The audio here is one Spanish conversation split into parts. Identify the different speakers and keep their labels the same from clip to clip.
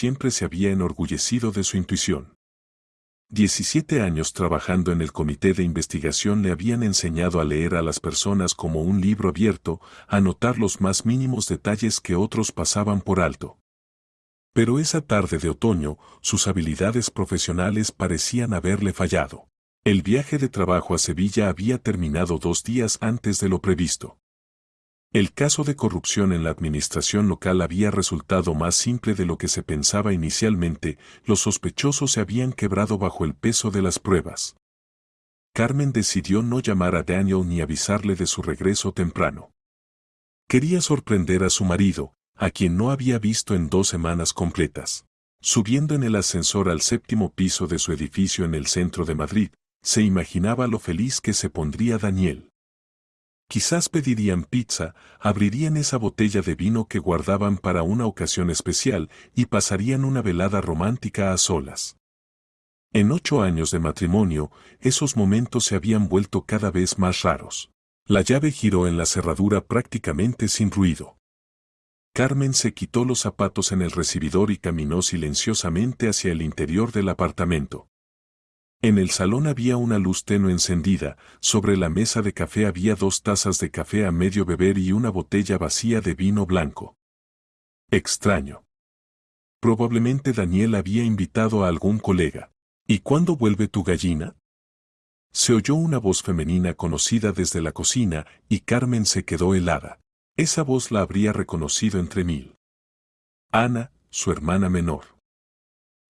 Speaker 1: siempre se había enorgullecido de su intuición. 17 años trabajando en el comité de investigación le habían enseñado a leer a las personas como un libro abierto, a notar los más mínimos detalles que otros pasaban por alto. Pero esa tarde de otoño, sus habilidades profesionales parecían haberle fallado. El viaje de trabajo a Sevilla había terminado 2 días antes de lo previsto. El caso de corrupción en la administración local había resultado más simple de lo que se pensaba inicialmente, los sospechosos se habían quebrado bajo el peso de las pruebas. Carmen decidió no llamar a Daniel ni avisarle de su regreso temprano. Quería sorprender a su marido, a quien no había visto en 2 semanas completas. Subiendo en el ascensor al 7º piso de su edificio en el centro de Madrid, se imaginaba lo feliz que se pondría Daniel. Quizás pedirían pizza, abrirían esa botella de vino que guardaban para una ocasión especial y pasarían una velada romántica a solas. En 8 años de matrimonio, esos momentos se habían vuelto cada vez más raros. La llave giró en la cerradura prácticamente sin ruido. Carmen se quitó los zapatos en el recibidor y caminó silenciosamente hacia el interior del apartamento. En el salón había una luz tenue encendida, sobre la mesa de café había 2 tazas de café a medio beber y una botella vacía de vino blanco. Extraño. Probablemente Daniel había invitado a algún colega. ¿Y cuándo vuelve tu gallina? Se oyó una voz femenina conocida desde la cocina y Carmen se quedó helada. Esa voz la habría reconocido entre mil. Ana, su hermana menor.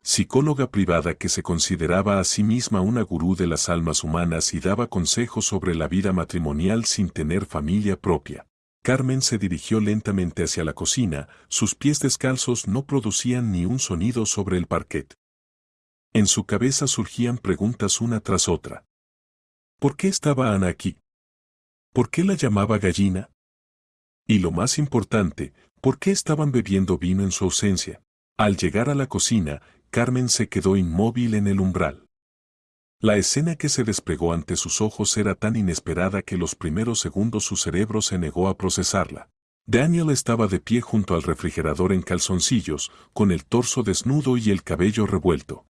Speaker 1: Psicóloga privada que se consideraba a sí misma una gurú de las almas humanas y daba consejos sobre la vida matrimonial sin tener familia propia. Carmen se dirigió lentamente hacia la cocina, sus pies descalzos no producían ni un sonido sobre el parquet. En su cabeza surgían preguntas una tras otra. ¿Por qué estaba Ana aquí? ¿Por qué la llamaba gallina? Y lo más importante, ¿por qué estaban bebiendo vino en su ausencia? Al llegar a la cocina, Carmen se quedó inmóvil en el umbral. La escena que se desplegó ante sus ojos era tan inesperada que los primeros segundos su cerebro se negó a procesarla. Daniel estaba de pie junto al refrigerador en calzoncillos, con el torso desnudo y el cabello revuelto.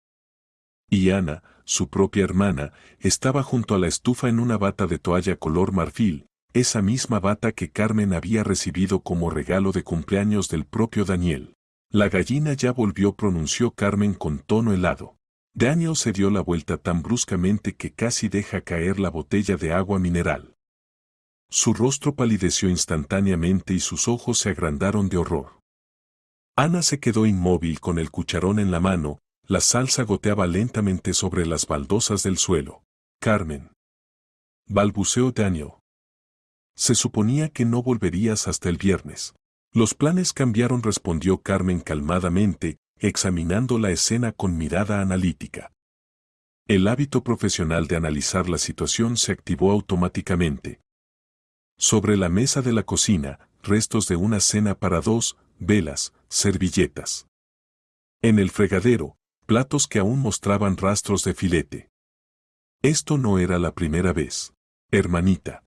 Speaker 1: Y Ana, su propia hermana, estaba junto a la estufa en una bata de toalla color marfil, esa misma bata que Carmen había recibido como regalo de cumpleaños del propio Daniel. La gallina ya volvió, pronunció Carmen con tono helado. Daniel se dio la vuelta tan bruscamente que casi deja caer la botella de agua mineral. Su rostro palideció instantáneamente y sus ojos se agrandaron de horror. Ana se quedó inmóvil con el cucharón en la mano, la salsa goteaba lentamente sobre las baldosas del suelo. Carmen. Balbuceó Daniel. Se suponía que no volverías hasta el viernes. Los planes cambiaron, respondió Carmen calmadamente, examinando la escena con mirada analítica. El hábito profesional de analizar la situación se activó automáticamente. Sobre la mesa de la cocina, restos de una cena para 2, velas, servilletas. En el fregadero, platos que aún mostraban rastros de filete. Esto no era la primera vez, hermanita.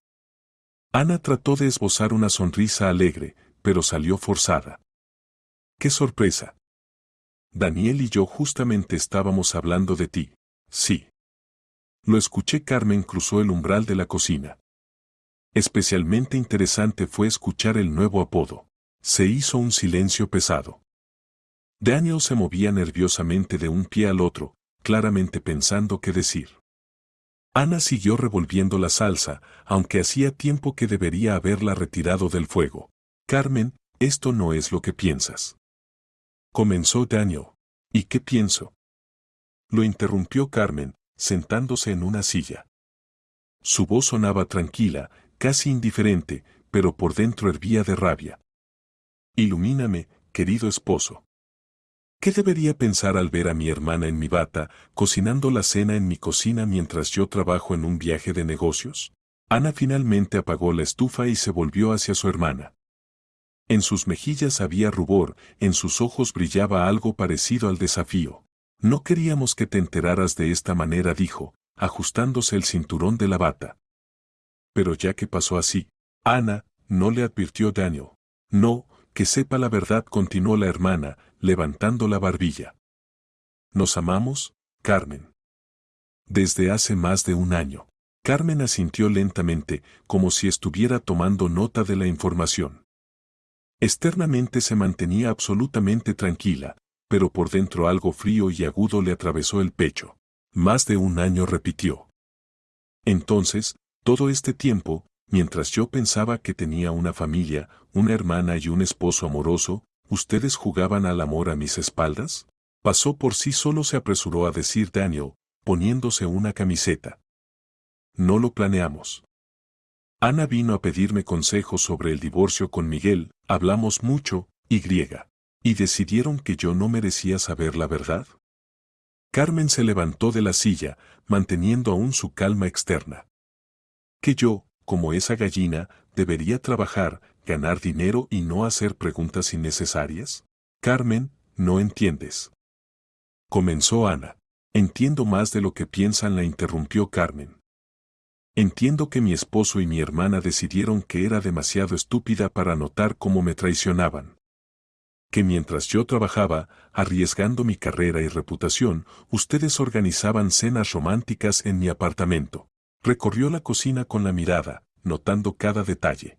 Speaker 1: Ana trató de esbozar una sonrisa alegre, pero salió forzada. ¡Qué sorpresa! Daniel y yo justamente estábamos hablando de ti. Sí. Lo escuché. Carmen cruzó el umbral de la cocina. Especialmente interesante fue escuchar el nuevo apodo. Se hizo un silencio pesado. Daniel se movía nerviosamente de un pie al otro, claramente pensando qué decir. Ana siguió revolviendo la salsa, aunque hacía tiempo que debería haberla retirado del fuego. Carmen, esto no es lo que piensas. Comenzó Daniel. ¿Y qué pienso? Lo interrumpió Carmen, sentándose en una silla. Su voz sonaba tranquila, casi indiferente, pero por dentro hervía de rabia. Ilumíname, querido esposo. ¿Qué debería pensar al ver a mi hermana en mi bata, cocinando la cena en mi cocina mientras yo trabajo en un viaje de negocios? Ana finalmente apagó la estufa y se volvió hacia su hermana. En sus mejillas había rubor, en sus ojos brillaba algo parecido al desafío. No queríamos que te enteraras de esta manera, dijo, ajustándose el cinturón de la bata. Pero ya que pasó así, Ana, no le advirtió Daniel. No, que sepa la verdad, continuó la hermana, levantando la barbilla. ¿Nos amamos, Carmen? Desde hace más de un año. Carmen asintió lentamente, como si estuviera tomando nota de la información. Externamente se mantenía absolutamente tranquila, pero por dentro algo frío y agudo le atravesó el pecho. Más de un año, repitió. Entonces, todo este tiempo, mientras yo pensaba que tenía una familia, una hermana y un esposo amoroso, ¿ustedes jugaban al amor a mis espaldas? Pasó por sí solo, se apresuró a decir Daniel, poniéndose una camiseta. No lo planeamos. Ana vino a pedirme consejos sobre el divorcio con Miguel, hablamos mucho, y decidieron que yo no merecía saber la verdad. Carmen se levantó de la silla, manteniendo aún su calma externa. Que yo, como esa gallina, debería trabajar, ganar dinero y no hacer preguntas innecesarias. Carmen, no entiendes. Comenzó Ana. Entiendo más de lo que piensan, la interrumpió Carmen. Entiendo que mi esposo y mi hermana decidieron que era demasiado estúpida para notar cómo me traicionaban. Que mientras yo trabajaba, arriesgando mi carrera y reputación, ustedes organizaban cenas románticas en mi apartamento. Recorrió la cocina con la mirada, notando cada detalle.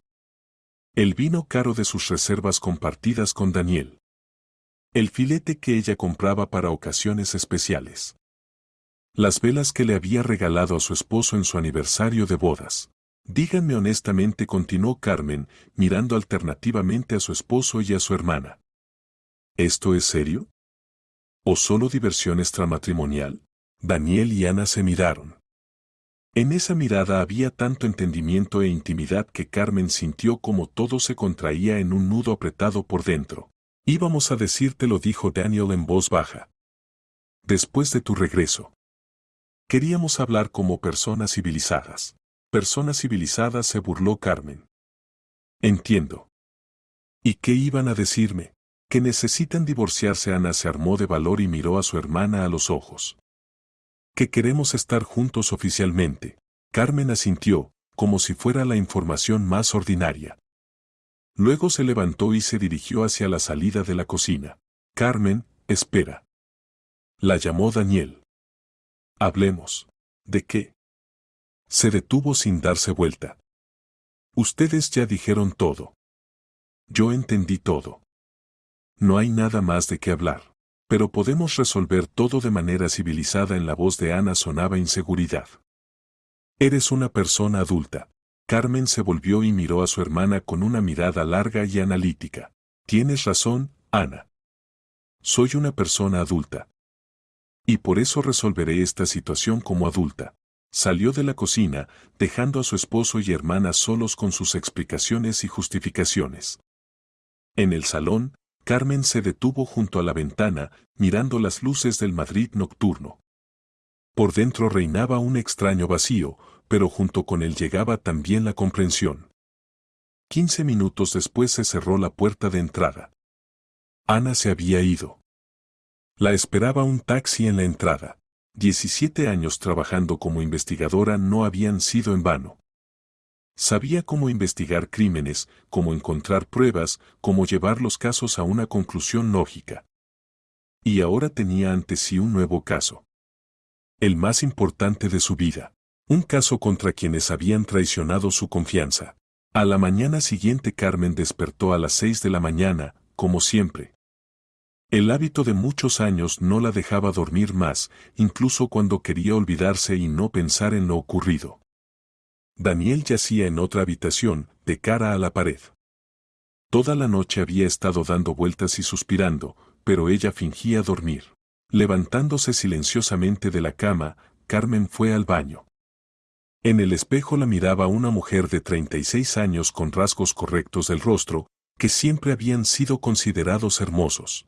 Speaker 1: El vino caro de sus reservas compartidas con Daniel. El filete que ella compraba para ocasiones especiales. Las velas que le había regalado a su esposo en su aniversario de bodas. Díganme honestamente, continuó Carmen, mirando alternativamente a su esposo y a su hermana. ¿Esto es serio? ¿O solo diversión extramatrimonial? Daniel y Ana se miraron. En esa mirada había tanto entendimiento e intimidad que Carmen sintió como todo se contraía en un nudo apretado por dentro. Íbamos a decírtelo, dijo Daniel en voz baja. Después de tu regreso. Queríamos hablar como personas civilizadas. Personas civilizadas, se burló Carmen. Entiendo. ¿Y qué iban a decirme? Que necesitan divorciarse. Ana se armó de valor y miró a su hermana a los ojos. Que queremos estar juntos oficialmente. Carmen asintió, como si fuera la información más ordinaria. Luego se levantó y se dirigió hacia la salida de la cocina. Carmen, espera. La llamó Daniel. Hablemos. ¿De qué? Se detuvo sin darse vuelta. Ustedes ya dijeron todo. Yo entendí todo. No hay nada más de qué hablar. Pero podemos resolver todo de manera civilizada. En la voz de Ana sonaba inseguridad. Eres una persona adulta. Carmen se volvió y miró a su hermana con una mirada larga y analítica. Tienes razón, Ana. Soy una persona adulta. Y por eso resolveré esta situación como adulta. Salió de la cocina, dejando a su esposo y hermana solos con sus explicaciones y justificaciones. En el salón, Carmen se detuvo junto a la ventana, mirando las luces del Madrid nocturno. Por dentro reinaba un extraño vacío, pero junto con él llegaba también la comprensión. 15 minutos después se cerró la puerta de entrada. Ana se había ido. La esperaba un taxi en la entrada. 17 años trabajando como investigadora no habían sido en vano. Sabía cómo investigar crímenes, cómo encontrar pruebas, cómo llevar los casos a una conclusión lógica. Y ahora tenía ante sí un nuevo caso. El más importante de su vida. Un caso contra quienes habían traicionado su confianza. A la mañana siguiente Carmen despertó a las 6 de la mañana, como siempre. El hábito de muchos años no la dejaba dormir más, incluso cuando quería olvidarse y no pensar en lo ocurrido. Daniel yacía en otra habitación, de cara a la pared. Toda la noche había estado dando vueltas y suspirando, pero ella fingía dormir. Levantándose silenciosamente de la cama, Carmen fue al baño. En el espejo la miraba una mujer de 36 años con rasgos correctos del rostro, que siempre habían sido considerados hermosos.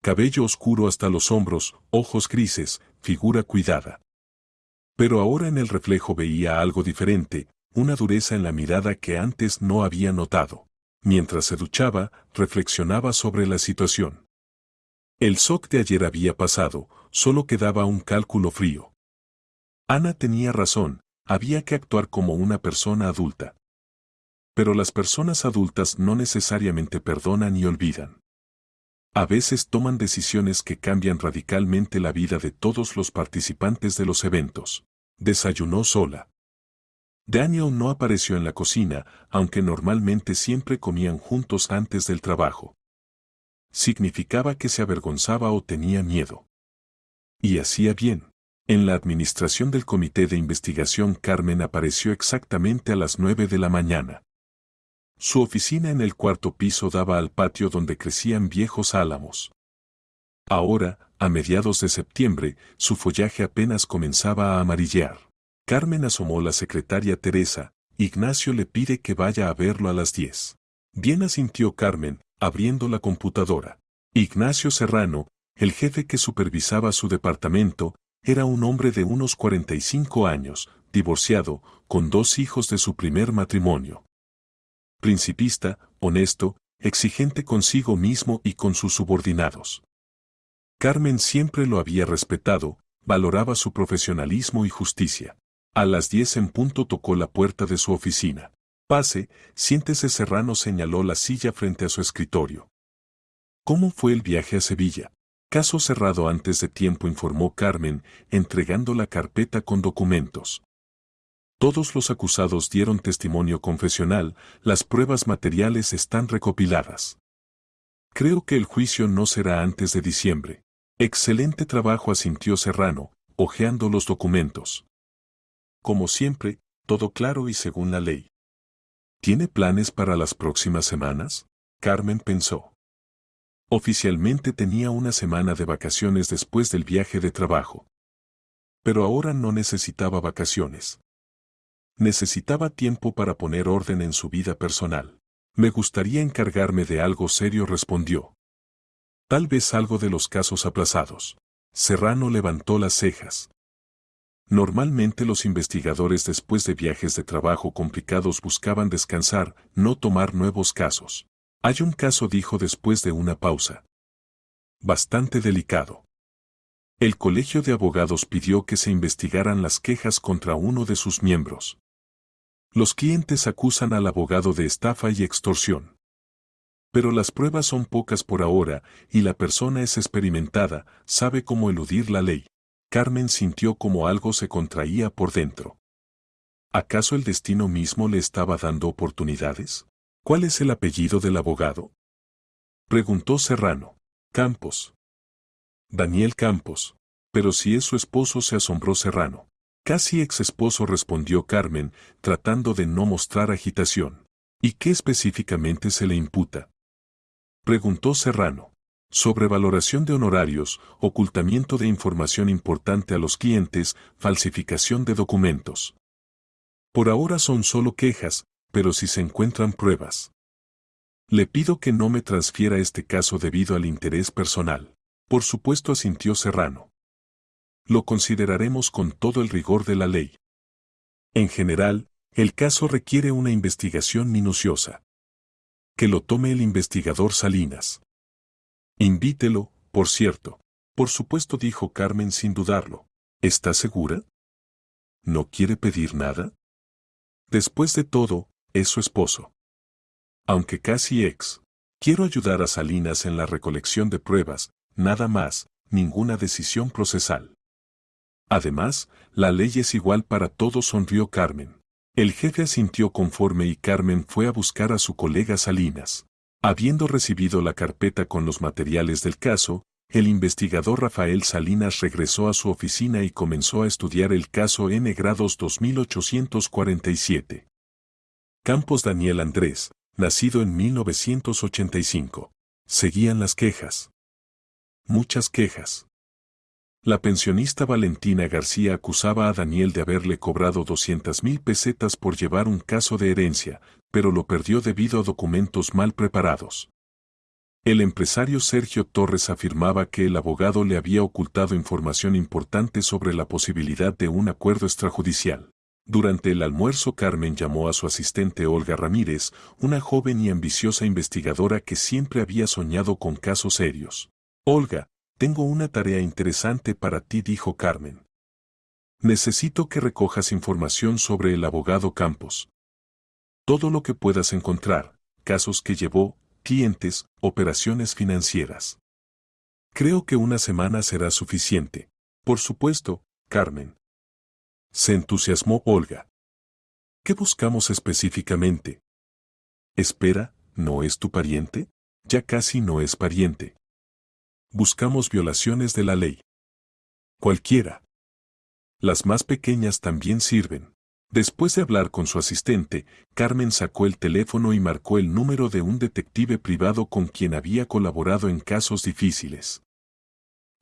Speaker 1: Cabello oscuro hasta los hombros, ojos grises, figura cuidada. Pero ahora en el reflejo veía algo diferente, una dureza en la mirada que antes no había notado. Mientras se duchaba, reflexionaba sobre la situación. El shock de ayer había pasado, solo quedaba un cálculo frío. Ana tenía razón, había que actuar como una persona adulta. Pero las personas adultas no necesariamente perdonan y olvidan. A veces toman decisiones que cambian radicalmente la vida de todos los participantes de los eventos. Desayunó sola. Daniel no apareció en la cocina, aunque normalmente siempre comían juntos antes del trabajo. Significaba que se avergonzaba o tenía miedo. Y hacía bien. En la administración del comité de investigación, Carmen apareció exactamente a las 9 de la mañana. Su oficina en el cuarto piso daba al patio donde crecían viejos álamos. Ahora, a mediados de septiembre, su follaje apenas comenzaba a amarillear. Carmen asomó la secretaria Teresa. Ignacio le pide que vaya a verlo a las 10. Bien, asintió Carmen, abriendo la computadora. Ignacio Serrano, el jefe que supervisaba su departamento, era un hombre de unos 45 años, divorciado, con 2 hijos de su primer matrimonio. Principista, honesto, exigente consigo mismo y con sus subordinados. Carmen siempre lo había respetado, valoraba su profesionalismo y justicia. A las 10 en punto tocó la puerta de su oficina. Pase, siéntese. Serrano señaló la silla frente a su escritorio. ¿Cómo fue el viaje a Sevilla? Caso cerrado antes de tiempo, informó Carmen, entregando la carpeta con documentos. Todos los acusados dieron testimonio confesional, las pruebas materiales están recopiladas. Creo que el juicio no será antes de diciembre. Excelente trabajo, asintió Serrano, hojeando los documentos. Como siempre, todo claro y según la ley. ¿Tiene planes para las próximas semanas? Carmen pensó. Oficialmente tenía una semana de vacaciones después del viaje de trabajo. Pero ahora no necesitaba vacaciones. Necesitaba tiempo para poner orden en su vida personal. Me gustaría encargarme de algo serio, respondió. Tal vez algo de los casos aplazados. Serrano levantó las cejas. Normalmente los investigadores después de viajes de trabajo complicados buscaban descansar, no tomar nuevos casos. Hay un caso, dijo después de una pausa. Bastante delicado. El Colegio de Abogados pidió que se investigaran las quejas contra uno de sus miembros. Los clientes acusan al abogado de estafa y extorsión. Pero las pruebas son pocas por ahora, y la persona es experimentada, sabe cómo eludir la ley. Carmen sintió como algo se contraía por dentro. ¿Acaso el destino mismo le estaba dando oportunidades? ¿Cuál es el apellido del abogado? Preguntó Serrano. Campos. Daniel Campos. Pero si es su esposo, se asombró Serrano. Casi ex esposo, respondió Carmen, tratando de no mostrar agitación. ¿Y qué específicamente se le imputa? Preguntó Serrano. Sobrevaloración de honorarios, ocultamiento de información importante a los clientes, falsificación de documentos. Por ahora son solo quejas, pero si se encuentran pruebas. Le pido que no me transfiera este caso debido al interés personal. Por supuesto, asintió Serrano. Lo consideraremos con todo el rigor de la ley. En general, el caso requiere una investigación minuciosa. Que lo tome el investigador Salinas. Invítelo, por cierto. Por supuesto, dijo Carmen sin dudarlo. ¿Está segura? ¿No quiere pedir nada? Después de todo, es su esposo. Aunque casi ex. Quiero ayudar a Salinas en la recolección de pruebas, nada más, ninguna decisión procesal. Además, la ley es igual para todos, sonrió Carmen. El jefe asintió conforme y Carmen fue a buscar a su colega Salinas. Habiendo recibido la carpeta con los materiales del caso, el investigador Rafael Salinas regresó a su oficina y comenzó a estudiar el caso N grados 2847. Campos Daniel Andrés, nacido en 1985. Seguían las quejas. Muchas quejas. La pensionista Valentina García acusaba a Daniel de haberle cobrado 200,000 pesetas por llevar un caso de herencia, pero lo perdió debido a documentos mal preparados. El empresario Sergio Torres afirmaba que el abogado le había ocultado información importante sobre la posibilidad de un acuerdo extrajudicial. Durante el almuerzo, Carmen llamó a su asistente Olga Ramírez, una joven y ambiciosa investigadora que siempre había soñado con casos serios. Olga, tengo una tarea interesante para ti, dijo Carmen. Necesito que recojas información sobre el abogado Campos. Todo lo que puedas encontrar, casos que llevó, clientes, operaciones financieras. Creo que una semana será suficiente. Por supuesto, Carmen. Se entusiasmó Olga. ¿Qué buscamos específicamente? Espera, ¿no es tu pariente? Ya casi no es pariente. Buscamos violaciones de la ley. Cualquiera. Las más pequeñas también sirven. Después de hablar con su asistente, Carmen sacó el teléfono y marcó el número de un detective privado con quien había colaborado en casos difíciles.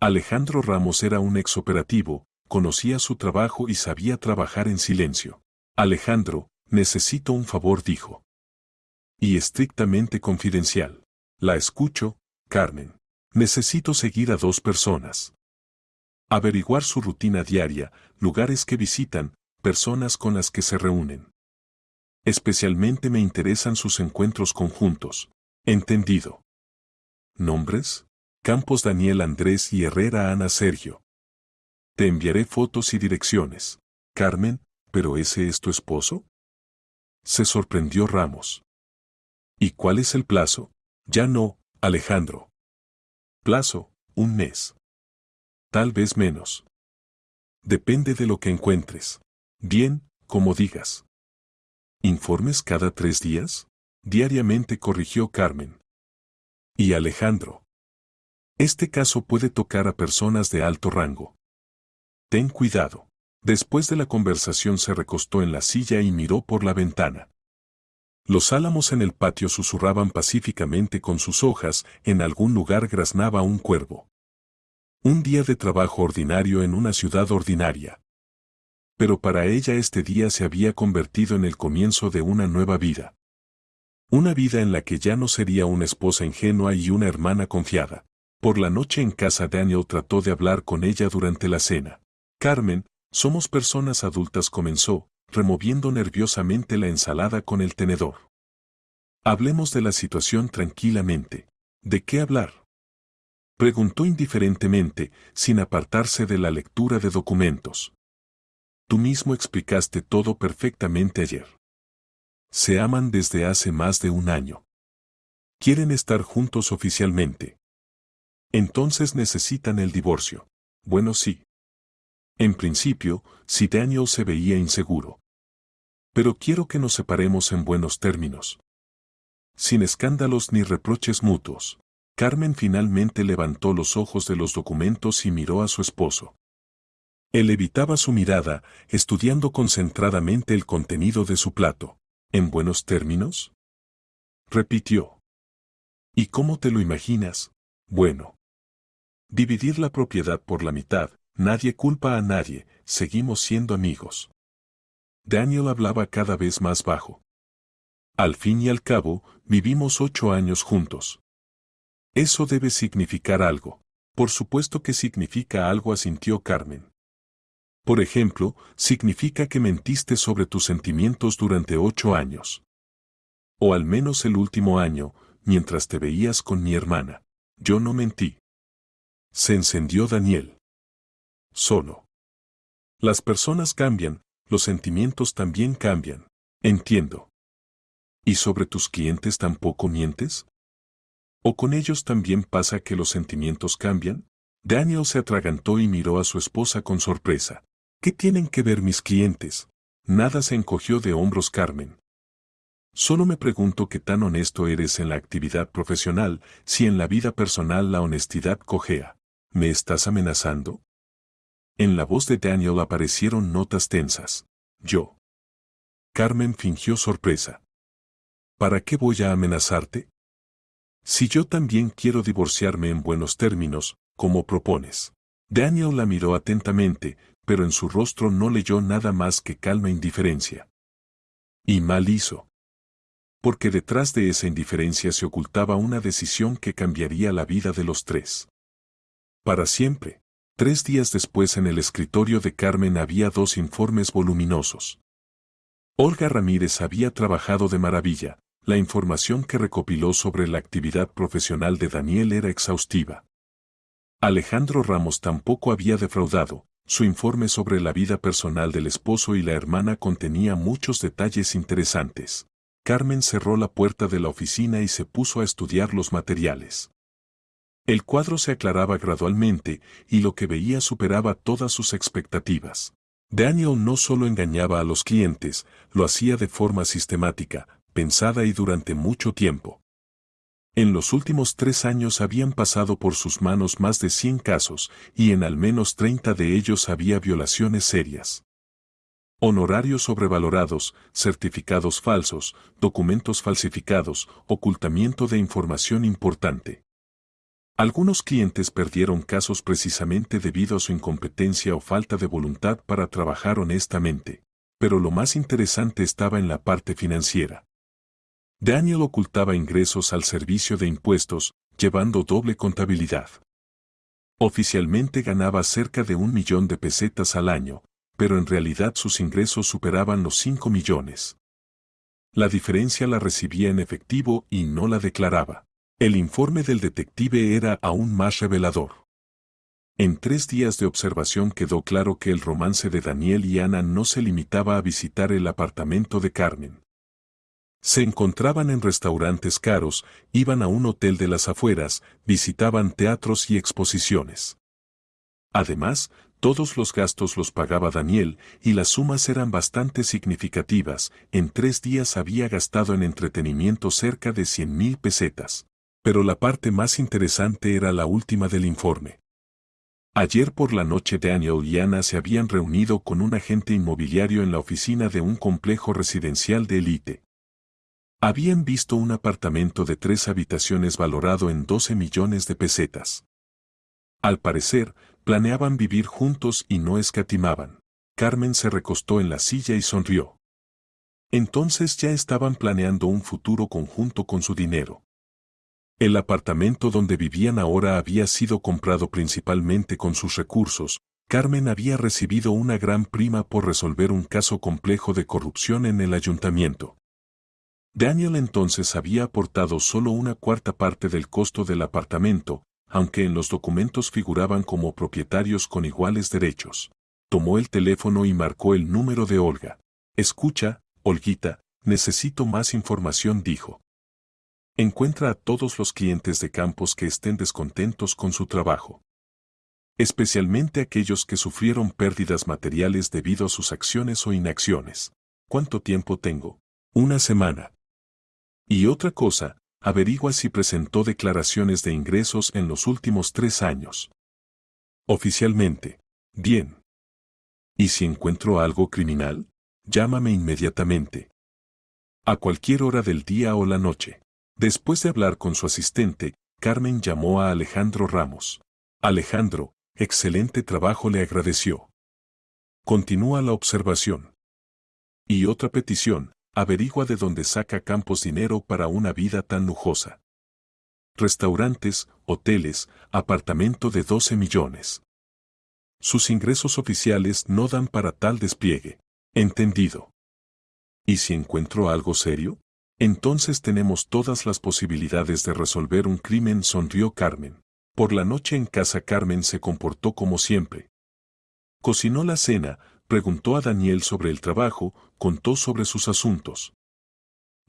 Speaker 1: Alejandro Ramos era un exoperativo, conocía su trabajo y sabía trabajar en silencio. Alejandro, necesito un favor, dijo. Y estrictamente confidencial. La escucho, Carmen. Necesito seguir a 2 personas. Averiguar su rutina diaria, lugares que visitan, personas con las que se reúnen. Especialmente me interesan sus encuentros conjuntos. ¿Entendido? ¿Nombres? Campos Daniel Andrés y Herrera Ana Sergio. Te enviaré fotos y direcciones. Carmen, ¿pero ese es tu esposo? Se sorprendió Ramos. ¿Y cuál es el plazo? Ya no, Alejandro. Plazo, 1 mes. Tal vez menos. Depende de lo que encuentres. Bien, como digas. ¿Informes cada 3 días? Diariamente, corrigió Carmen. Y Alejandro. Este caso puede tocar a personas de alto rango. Ten cuidado. Después de la conversación se recostó en la silla y miró por la ventana. Los álamos en el patio susurraban pacíficamente con sus hojas, en algún lugar graznaba un cuervo. Un día de trabajo ordinario en una ciudad ordinaria. Pero para ella este día se había convertido en el comienzo de una nueva vida. Una vida en la que ya no sería una esposa ingenua y una hermana confiada. Por la noche en casa Daniel trató de hablar con ella durante la cena. Carmen, somos personas adultas, comenzó, removiendo nerviosamente la ensalada con el tenedor. Hablemos de la situación tranquilamente. ¿De qué hablar? Preguntó indiferentemente, sin apartarse de la lectura de documentos. Tú mismo explicaste todo perfectamente ayer. Se aman desde hace más de 1 año. Quieren estar juntos oficialmente. Entonces necesitan el divorcio. Bueno, sí. En principio, si Daniel se veía inseguro. Pero quiero que nos separemos en buenos términos. Sin escándalos ni reproches mutuos. Carmen finalmente levantó los ojos de los documentos y miró a su esposo. Él evitaba su mirada, estudiando concentradamente el contenido de su plato. ¿En buenos términos? Repitió. ¿Y cómo te lo imaginas? Bueno. Dividir la propiedad por la mitad, nadie culpa a nadie, seguimos siendo amigos. Daniel hablaba cada vez más bajo. Al fin y al cabo, vivimos 8 años juntos. Eso debe significar algo. Por supuesto que significa algo, asintió Carmen. Por ejemplo, significa que mentiste sobre tus sentimientos durante 8 años. O al menos el último año, mientras te veías con mi hermana. Yo no mentí. Se encendió Daniel. Solo. Las personas cambian, los sentimientos también cambian. Entiendo. ¿Y sobre tus clientes tampoco mientes? ¿O con ellos también pasa que los sentimientos cambian? Daniel se atragantó y miró a su esposa con sorpresa. ¿Qué tienen que ver mis clientes? Nada, se encogió de hombros Carmen. Solo me pregunto qué tan honesto eres en la actividad profesional, si en la vida personal la honestidad cojea. ¿Me estás amenazando? En la voz de Daniel aparecieron notas tensas. Yo. Carmen fingió sorpresa. ¿Para qué voy a amenazarte? Si yo también quiero divorciarme en buenos términos, como propones. Daniel la miró atentamente, pero en su rostro no leyó nada más que calma e indiferencia. Y mal hizo. Porque detrás de esa indiferencia se ocultaba una decisión que cambiaría la vida de los 3. Para siempre. 3 días después, en el escritorio de Carmen había 2 informes voluminosos. Olga Ramírez había trabajado de maravilla. La información que recopiló sobre la actividad profesional de Daniel era exhaustiva. Alejandro Ramos tampoco había defraudado. Su informe sobre la vida personal del esposo y la hermana contenía muchos detalles interesantes. Carmen cerró la puerta de la oficina y se puso a estudiar los materiales. El cuadro se aclaraba gradualmente y lo que veía superaba todas sus expectativas. Daniel no solo engañaba a los clientes, lo hacía de forma sistemática, pensada y durante mucho tiempo. En los últimos 3 años habían pasado por sus manos más de 100 casos, y en al menos 30 de ellos había violaciones serias. Honorarios sobrevalorados, certificados falsos, documentos falsificados, ocultamiento de información importante. Algunos clientes perdieron casos precisamente debido a su incompetencia o falta de voluntad para trabajar honestamente. Pero lo más interesante estaba en la parte financiera. Daniel ocultaba ingresos al servicio de impuestos, llevando doble contabilidad. Oficialmente ganaba cerca de 1 millón de pesetas al año, pero en realidad sus ingresos superaban los 5 millones. La diferencia la recibía en efectivo y no la declaraba. El informe del detective era aún más revelador. En 3 días de observación quedó claro que el romance de Daniel y Ana no se limitaba a visitar el apartamento de Carmen. Se encontraban en restaurantes caros, iban a un hotel de las afueras, visitaban teatros y exposiciones. Además, todos los gastos los pagaba Daniel, y las sumas eran bastante significativas. En 3 días había gastado en entretenimiento cerca de 100,000 pesetas. Pero la parte más interesante era la última del informe. Ayer por la noche Daniel y Ana se habían reunido con un agente inmobiliario en la oficina de un complejo residencial de élite. Habían visto un apartamento de 3 habitaciones valorado en 12 millones de pesetas. Al parecer, planeaban vivir juntos y no escatimaban. Carmen se recostó en la silla y sonrió. Entonces ya estaban planeando un futuro conjunto con su dinero. El apartamento donde vivían ahora había sido comprado principalmente con sus recursos. Carmen había recibido una gran prima por resolver un caso complejo de corrupción en el ayuntamiento. Daniel entonces había aportado solo una cuarta parte del costo del apartamento, aunque en los documentos figuraban como propietarios con iguales derechos. Tomó el teléfono y marcó el número de Olga. Escucha, Olguita, necesito más información, dijo. Encuentra a todos los clientes de Campos que estén descontentos con su trabajo. Especialmente aquellos que sufrieron pérdidas materiales debido a sus acciones o inacciones. ¿Cuánto tiempo tengo? 1 semana. Y otra cosa, averigua si presentó declaraciones de ingresos en los últimos 3 años. Oficialmente. Bien. ¿Y si encuentro algo criminal? Llámame inmediatamente. A cualquier hora del día o la noche. Después de hablar con su asistente, Carmen llamó a Alejandro Ramos. Alejandro, excelente trabajo, le agradeció. Continúa la observación. Y otra petición, averigua de dónde saca Campos dinero para una vida tan lujosa. Restaurantes, hoteles, apartamento de 12 millones. Sus ingresos oficiales no dan para tal despliegue. Entendido. ¿Y si encuentro algo serio? Entonces tenemos todas las posibilidades de resolver un crimen, sonrió Carmen. Por la noche en casa Carmen se comportó como siempre. Cocinó la cena, preguntó a Daniel sobre el trabajo, contó sobre sus asuntos.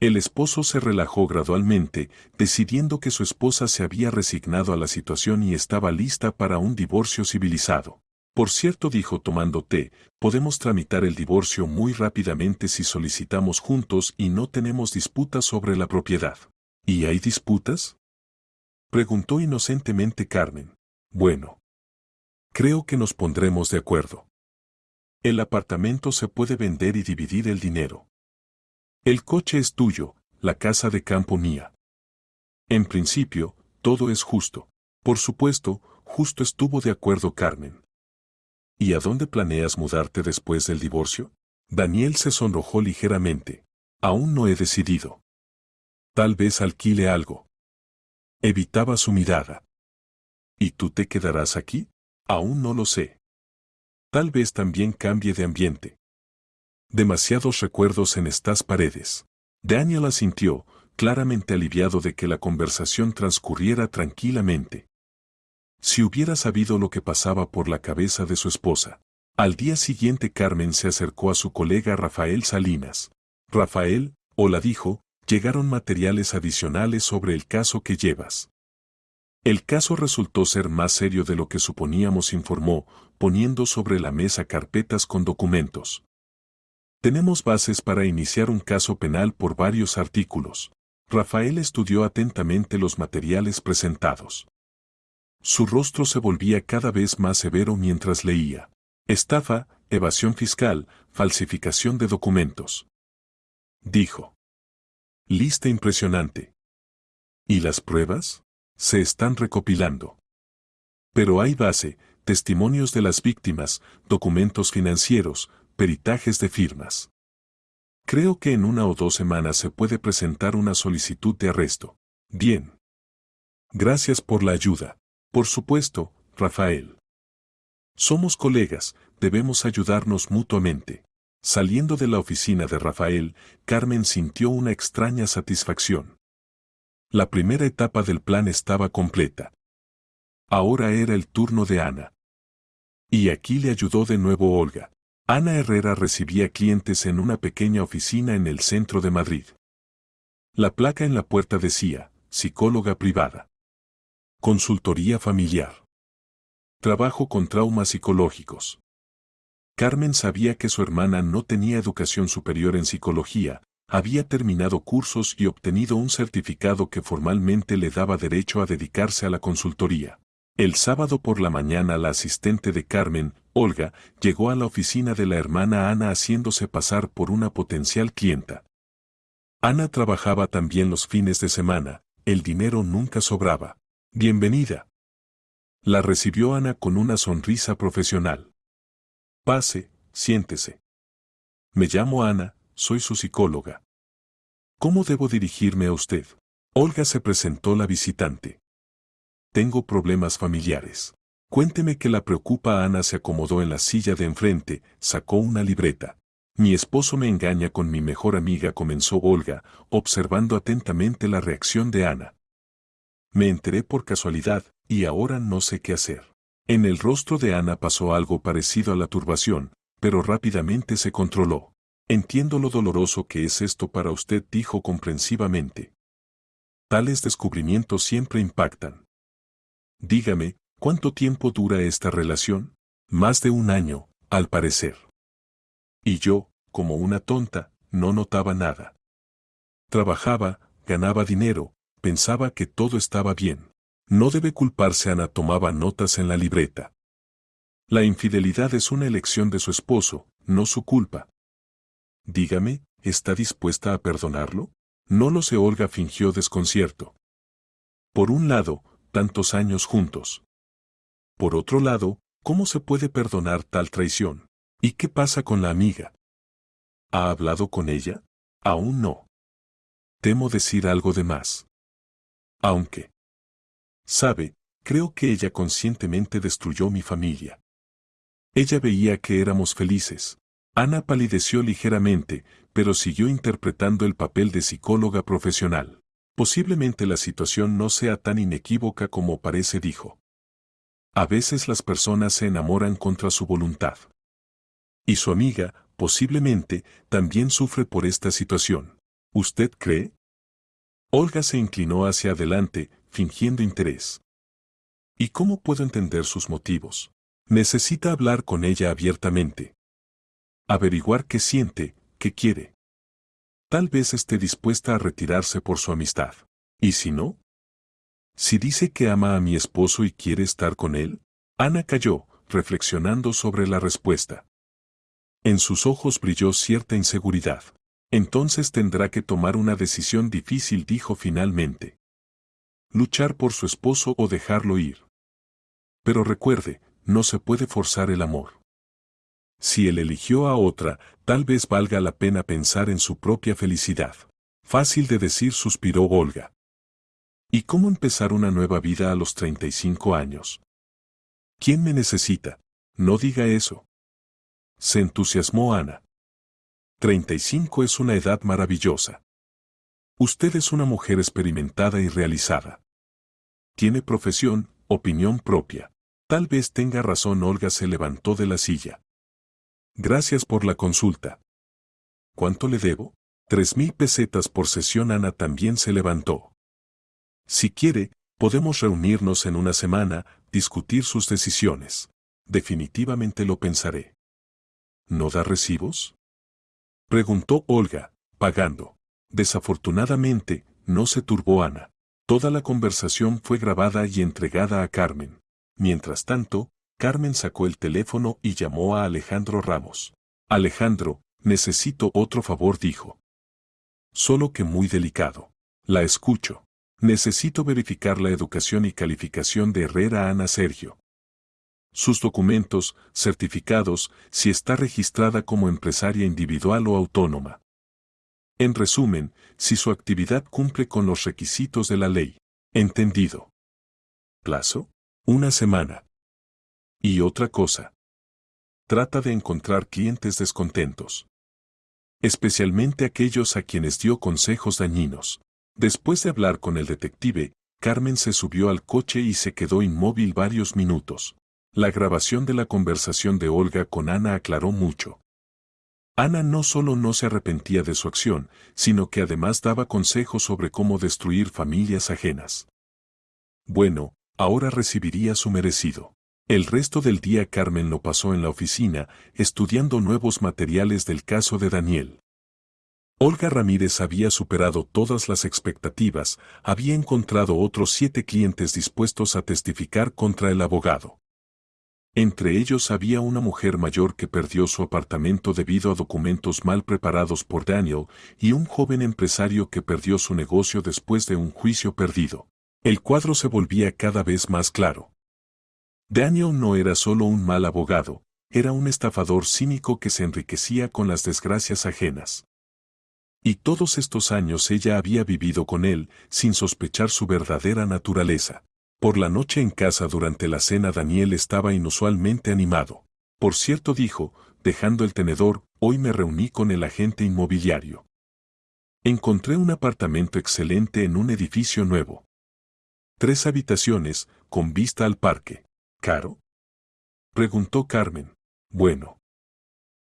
Speaker 1: El esposo se relajó gradualmente, decidiendo que su esposa se había resignado a la situación y estaba lista para un divorcio civilizado. Por cierto, dijo tomando té, podemos tramitar el divorcio muy rápidamente si solicitamos juntos y no tenemos disputas sobre la propiedad. ¿Y hay disputas? Preguntó inocentemente Carmen. Bueno. Creo que nos pondremos de acuerdo. El apartamento se puede vender y dividir el dinero. El coche es tuyo, la casa de campo mía. En principio, todo es justo. Por supuesto, justo, estuvo de acuerdo Carmen. ¿Y a dónde planeas mudarte después del divorcio? Daniel se sonrojó ligeramente. Aún no he decidido. Tal vez alquile algo. Evitaba su mirada. ¿Y tú te quedarás aquí? Aún no lo sé. Tal vez también cambie de ambiente. Demasiados recuerdos en estas paredes. Daniel asintió, claramente aliviado de que la conversación transcurriera tranquilamente. Si hubiera sabido lo que pasaba por la cabeza de su esposa. Al día siguiente Carmen se acercó a su colega Rafael Salinas. Rafael, hola, dijo, llegaron materiales adicionales sobre el caso que llevas. El caso resultó ser más serio de lo que suponíamos, informó, poniendo sobre la mesa carpetas con documentos. Tenemos bases para iniciar un caso penal por varios artículos. Rafael estudió atentamente los materiales presentados. Su rostro se volvía cada vez más severo mientras leía. Estafa, evasión fiscal, falsificación de documentos. Dijo. Lista impresionante. ¿Y las pruebas? Se están recopilando. Pero hay base, testimonios de las víctimas, documentos financieros, peritajes de firmas. Creo que en 1 o 2 semanas se puede presentar una solicitud de arresto. Bien. Gracias por la ayuda. Por supuesto, Rafael. Somos colegas, debemos ayudarnos mutuamente. Saliendo de la oficina de Rafael, Carmen sintió una extraña satisfacción. La primera etapa del plan estaba completa. Ahora era el turno de Ana. Y aquí le ayudó de nuevo Olga. Ana Herrera recibía clientes en una pequeña oficina en el centro de Madrid. La placa en la puerta decía, psicóloga privada. Consultoría familiar. Trabajo con traumas psicológicos. Carmen sabía que su hermana no tenía educación superior en psicología, había terminado cursos y obtenido un certificado que formalmente le daba derecho a dedicarse a la consultoría. El sábado por la mañana la asistente de Carmen, Olga, llegó a la oficina de la hermana Ana haciéndose pasar por una potencial clienta. Ana trabajaba también los fines de semana, el dinero nunca sobraba. Bienvenida. La recibió Ana con una sonrisa profesional. Pase, siéntese. Me llamo Ana, soy su psicóloga. ¿Cómo debo dirigirme a usted? Olga se presentó la visitante. Tengo problemas familiares. Cuénteme qué la preocupa. Ana se acomodó en la silla de enfrente, sacó una libreta. Mi esposo me engaña con mi mejor amiga, comenzó Olga, observando atentamente la reacción de Ana. Me enteré por casualidad, y ahora no sé qué hacer. En el rostro de Ana pasó algo parecido a la turbación, pero rápidamente se controló. Entiendo lo doloroso que es esto para usted, dijo comprensivamente. Tales descubrimientos siempre impactan. Dígame, ¿cuánto tiempo dura esta relación? Más de 1 año, al parecer. Y yo, como una tonta, no notaba nada. Trabajaba, ganaba dinero, pensaba que todo estaba bien. No debe culparse. Ana tomaba notas en la libreta. La infidelidad es una elección de su esposo, no su culpa. Dígame, ¿está dispuesta a perdonarlo? No lo sé. Olga fingió desconcierto. Por un lado, tantos años juntos. Por otro lado, ¿cómo se puede perdonar tal traición? ¿Y qué pasa con la amiga? ¿Ha hablado con ella? Aún no. Temo decir algo de más. Aunque. Sabe, creo que ella conscientemente destruyó mi familia. Ella veía que éramos felices. Ana palideció ligeramente, pero siguió interpretando el papel de psicóloga profesional. Posiblemente la situación no sea tan inequívoca como parece, dijo. A veces las personas se enamoran contra su voluntad. Y su amiga, posiblemente, también sufre por esta situación. ¿Usted cree? Olga se inclinó hacia adelante, fingiendo interés. ¿Y cómo puedo entender sus motivos? Necesita hablar con ella abiertamente. Averiguar qué siente, qué quiere. Tal vez esté dispuesta a retirarse por su amistad. ¿Y si no? Si dice que ama a mi esposo y quiere estar con él. Ana calló, reflexionando sobre la respuesta. En sus ojos brilló cierta inseguridad. Entonces tendrá que tomar una decisión difícil, dijo finalmente. Luchar por su esposo o dejarlo ir. Pero recuerde, no se puede forzar el amor. Si él eligió a otra, tal vez valga la pena pensar en su propia felicidad. Fácil de decir, suspiró Olga. ¿Y cómo empezar una nueva vida a los 35 años? ¿Quién me necesita? No diga eso. Se entusiasmó Ana. 35 es una edad maravillosa. Usted es una mujer experimentada y realizada. Tiene profesión, opinión propia. Tal vez tenga razón. Olga se levantó de la silla. Gracias por la consulta. ¿Cuánto le debo? 3.000 pesetas por sesión. Ana también se levantó. Si quiere, Podemos reunirnos en una semana, discutir sus decisiones. Definitivamente lo pensaré. ¿No da recibos? Preguntó Olga, pagando. Desafortunadamente, no se turbó Ana. Toda la conversación fue grabada y entregada a Carmen. Mientras tanto, Carmen sacó el teléfono y llamó a Alejandro Ramos. Alejandro, necesito otro favor, dijo. Solo que muy delicado. La escucho. Necesito verificar la educación y calificación de Herrera Ana Sergio. Sus documentos, certificados, si está registrada como empresaria individual o autónoma. En resumen, si su actividad cumple con los requisitos de la ley. Entendido. ¿Plazo? Una semana. Y otra cosa. Trata de encontrar clientes descontentos. Especialmente aquellos a quienes dio consejos dañinos. Después de hablar con el detective, Carmen se subió al coche y se quedó inmóvil varios minutos. La grabación de la conversación de Olga con Ana aclaró mucho. Ana no solo no se arrepentía de su acción, sino que además daba consejos sobre cómo destruir familias ajenas. Bueno, ahora recibiría su merecido. El resto del día Carmen lo pasó en la oficina, estudiando nuevos materiales del caso de Daniel. Olga Ramírez había superado todas las expectativas, había encontrado otros 7 clientes dispuestos a testificar contra el abogado. Entre ellos había una mujer mayor que perdió su apartamento debido a documentos mal preparados por Daniel y un joven empresario que perdió su negocio después de un juicio perdido. El cuadro se volvía cada vez más claro. Daniel no era solo un mal abogado, era un estafador cínico que se enriquecía con las desgracias ajenas. Y todos estos años ella había vivido con él, sin sospechar su verdadera naturaleza. Por la noche en casa durante la cena Daniel estaba inusualmente animado. Por cierto, dijo, dejando el tenedor, hoy me reuní con el agente inmobiliario. Encontré un apartamento excelente en un edificio nuevo. 3 habitaciones, con vista al parque. ¿Caro? Preguntó Carmen. Bueno.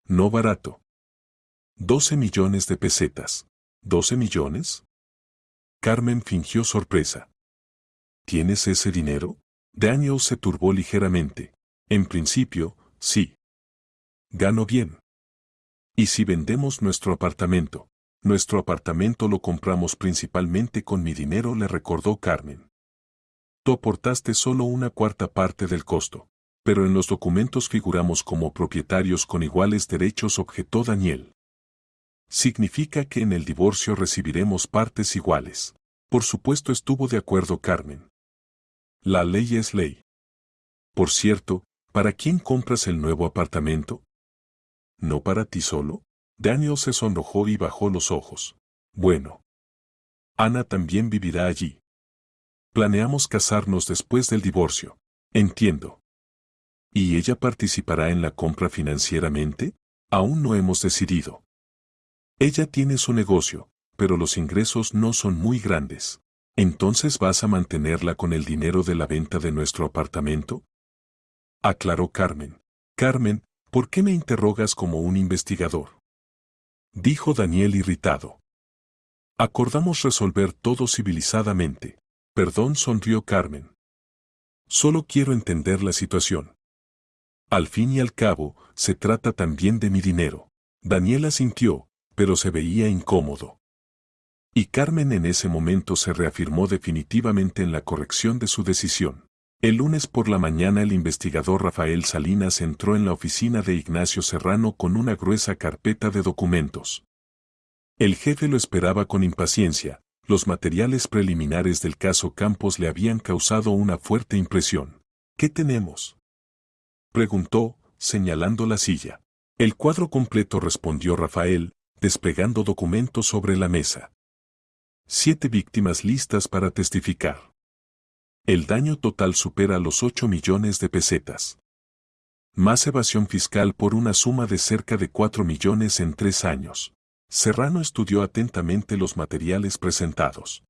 Speaker 1: No barato. 12 millones de pesetas. ¿12 millones? Carmen fingió sorpresa. ¿Tienes ese dinero? Daniel se turbó ligeramente. En principio, sí. Gano bien. ¿Y si vendemos nuestro apartamento? Nuestro apartamento lo compramos principalmente con mi dinero, le recordó Carmen. Tú aportaste solo una cuarta parte del costo. Pero en los documentos figuramos como propietarios con iguales derechos, objetó Daniel. Significa que en el divorcio recibiremos partes iguales. Por supuesto, estuvo de acuerdo Carmen. La ley es ley. Por cierto, ¿para quién compras el nuevo apartamento? ¿No para ti solo? Daniel se sonrojó y bajó los ojos. Bueno. Ana también vivirá allí. Planeamos casarnos después del divorcio. Entiendo. ¿Y ella participará en la compra financieramente? Aún no hemos decidido. Ella tiene su negocio, pero los ingresos no son muy grandes. ¿Entonces vas a mantenerla con el dinero de la venta de nuestro apartamento? Aclaró Carmen. Carmen, ¿por qué me interrogas como un investigador? Dijo Daniel irritado. Acordamos resolver todo civilizadamente. Perdón, sonrió Carmen. Solo quiero entender la situación. Al fin y al cabo, se trata también de mi dinero. Daniel asintió, pero se veía incómodo. Y Carmen en ese momento se reafirmó definitivamente en la corrección de su decisión. El lunes por la mañana el investigador Rafael Salinas entró en la oficina de Ignacio Serrano con una gruesa carpeta de documentos. El jefe lo esperaba con impaciencia, los materiales preliminares del caso Campos le habían causado una fuerte impresión. ¿Qué tenemos?, preguntó, señalando la silla. El cuadro completo, respondió Rafael, desplegando documentos sobre la mesa. 7 víctimas listas para testificar. El daño total supera los 8 millones de pesetas. Más evasión fiscal por una suma de cerca de 4 millones en 3 años. Serrano estudió atentamente los materiales presentados.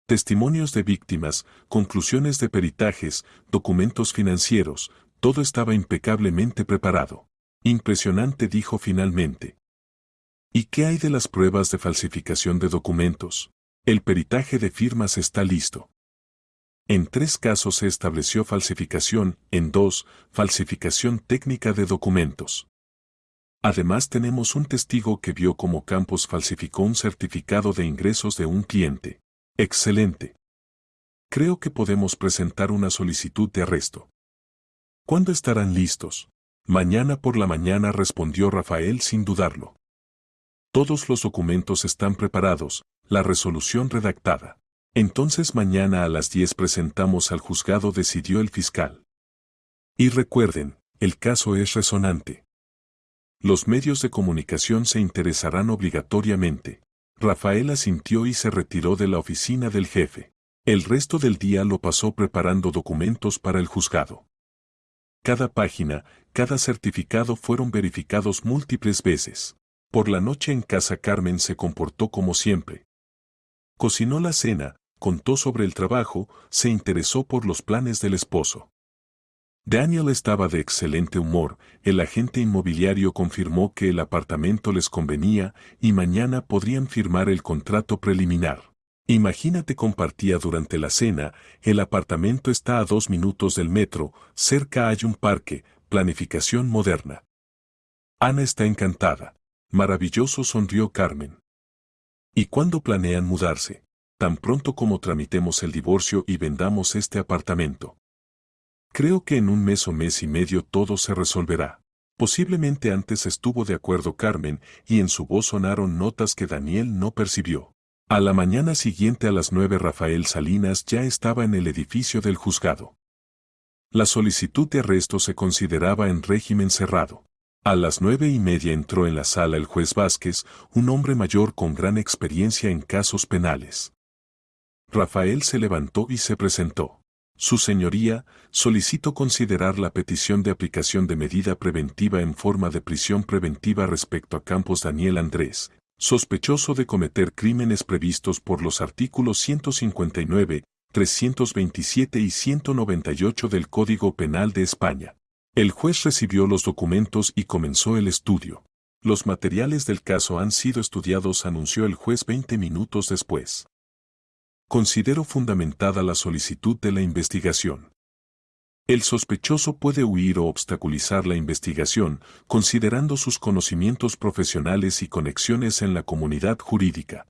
Speaker 1: Testimonios de víctimas, conclusiones de peritajes, documentos financieros, todo estaba impecablemente preparado. Impresionante, dijo finalmente. ¿Y qué hay de las pruebas de falsificación de documentos? El peritaje de firmas está listo. En 3 casos se estableció falsificación, en 2, falsificación técnica de documentos. Además tenemos un testigo que vio cómo Campos falsificó un certificado de ingresos de un cliente. Excelente. Creo que podemos presentar una solicitud de arresto. ¿Cuándo estarán listos? Mañana por la mañana, respondió Rafael sin dudarlo. Todos los documentos están preparados, la resolución redactada. Entonces mañana a las 10 presentamos al juzgado, decidió el fiscal. Y recuerden, el caso es resonante. Los medios de comunicación se interesarán obligatoriamente. Rafael asintió y se retiró de la oficina del jefe. El resto del día lo pasó preparando documentos para el juzgado. Cada página, cada certificado fueron verificados múltiples veces. Por la noche en casa Carmen se comportó como siempre. Cocinó la cena, contó sobre el trabajo, se interesó por los planes del esposo. Daniel estaba de excelente humor, el agente inmobiliario confirmó que el apartamento les convenía y mañana podrían firmar el contrato preliminar. Imagínate, compartía durante la cena, el apartamento está a 2 minutos del metro, cerca hay un parque, planificación moderna. Ana está encantada. Maravilloso, sonrió Carmen. ¿Y cuándo planean mudarse? Tan pronto como tramitemos el divorcio y vendamos este apartamento. Creo que en un mes o mes y medio todo se resolverá. Posiblemente antes, estuvo de acuerdo Carmen, y en su voz sonaron notas que Daniel no percibió. A la mañana siguiente a las 9 Rafael Salinas ya estaba en el edificio del juzgado. La solicitud de arresto se consideraba en régimen cerrado. A las 9:30 entró en la sala el juez Vázquez, un hombre mayor con gran experiencia en casos penales. Rafael se levantó y se presentó. Su señoría, solicito considerar la petición de aplicación de medida preventiva en forma de prisión preventiva respecto a Campos Daniel Andrés, sospechoso de cometer crímenes previstos por los artículos 159, 327 y 198 del Código Penal de España. El juez recibió los documentos y comenzó el estudio. Los materiales del caso han sido estudiados, anunció el juez 20 minutos después. Considero fundamentada la solicitud de la investigación. El sospechoso puede huir o obstaculizar la investigación, considerando sus conocimientos profesionales y conexiones en la comunidad jurídica.